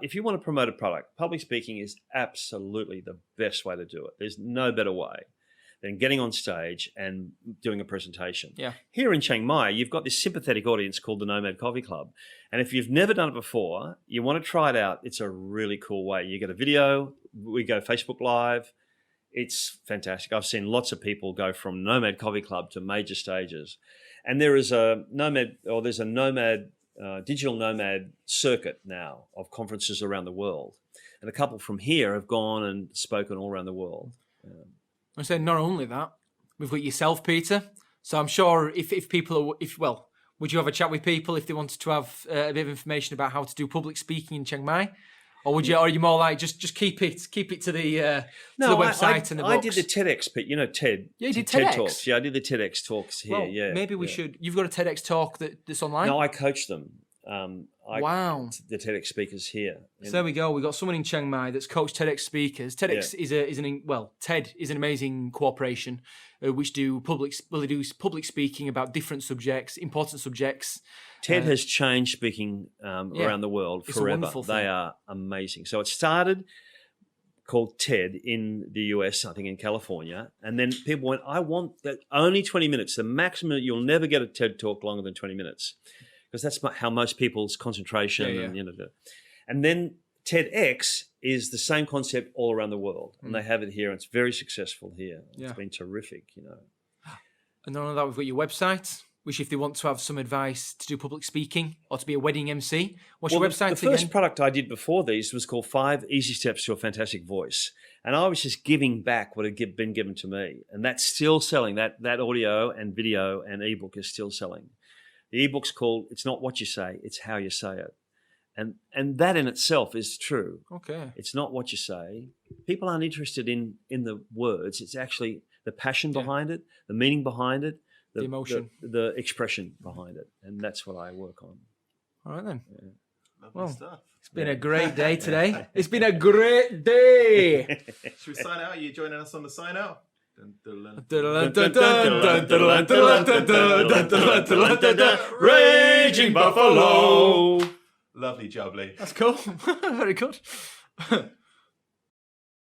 if you want to promote a product, public speaking is absolutely the best way to do it. There's no better way than getting on stage and doing a presentation. Yeah. Here in Chiang Mai, you've got this sympathetic audience called the Nomad Coffee Club. And if you've never done it before, you want to try it out, it's a really cool way. You get a video, we go Facebook Live. It's fantastic. I've seen lots of people go from Nomad Coffee Club to major stages. And there's a digital nomad circuit now of conferences around the world. And a couple from here have gone and spoken all around the world.
I said, not only that, we've got yourself, Peter. So I'm sure if people are, would you have a chat with people if they wanted to have a bit of information about how to do public speaking in Chiang Mai? or would you? Or are you more like just keep it to the website and the books?
I did the TEDx, but you know TED.
Yeah, you did
TED
TEDx?
Talks. Yeah, I did the TEDx talks here.
Well,
yeah,
maybe we should. You've got a TEDx talk that's online.
No, I coach them.
Wow.
The TEDx speakers here.
So there we go. We got someone in Chiang Mai that's coached TEDx speakers. TEDx TED is an amazing corporation which do public speaking about different subjects, important subjects.
TED has changed speaking around the world
It's a
forever.
wonderful thing.
They are amazing. So it started called TED in the US, I think in California, and then people went, I want that only 20 minutes, the maximum. You'll never get a TED talk longer than 20 minutes. Because that's how most people's concentration, and then TEDx is the same concept all around the world, and they have it here, and it's very successful here. It's been terrific,
And not only that, we've got your website, which if they want to have some advice to do public speaking or to be a wedding MC, what's your website
The first
again?
product I did before these was called 5 Easy Steps to a Fantastic Voice, and I was just giving back what had been given to me, and that's still selling. That audio and video and ebook is still selling. The ebook's called "It's Not What You Say, It's How You Say It," and that in itself is true.
Okay.
It's not what you say. People aren't interested in the words. It's actually the passion behind it, the meaning behind it,
The emotion.
the expression behind it, and that's what I work on.
All right then.
Lovely stuff.
It's been a great day today. It's been a great day.
Should we sign out? Are you joining us on the sign out?
Raging Buffalo.
Lovely jubbly.
That's cool. Very good.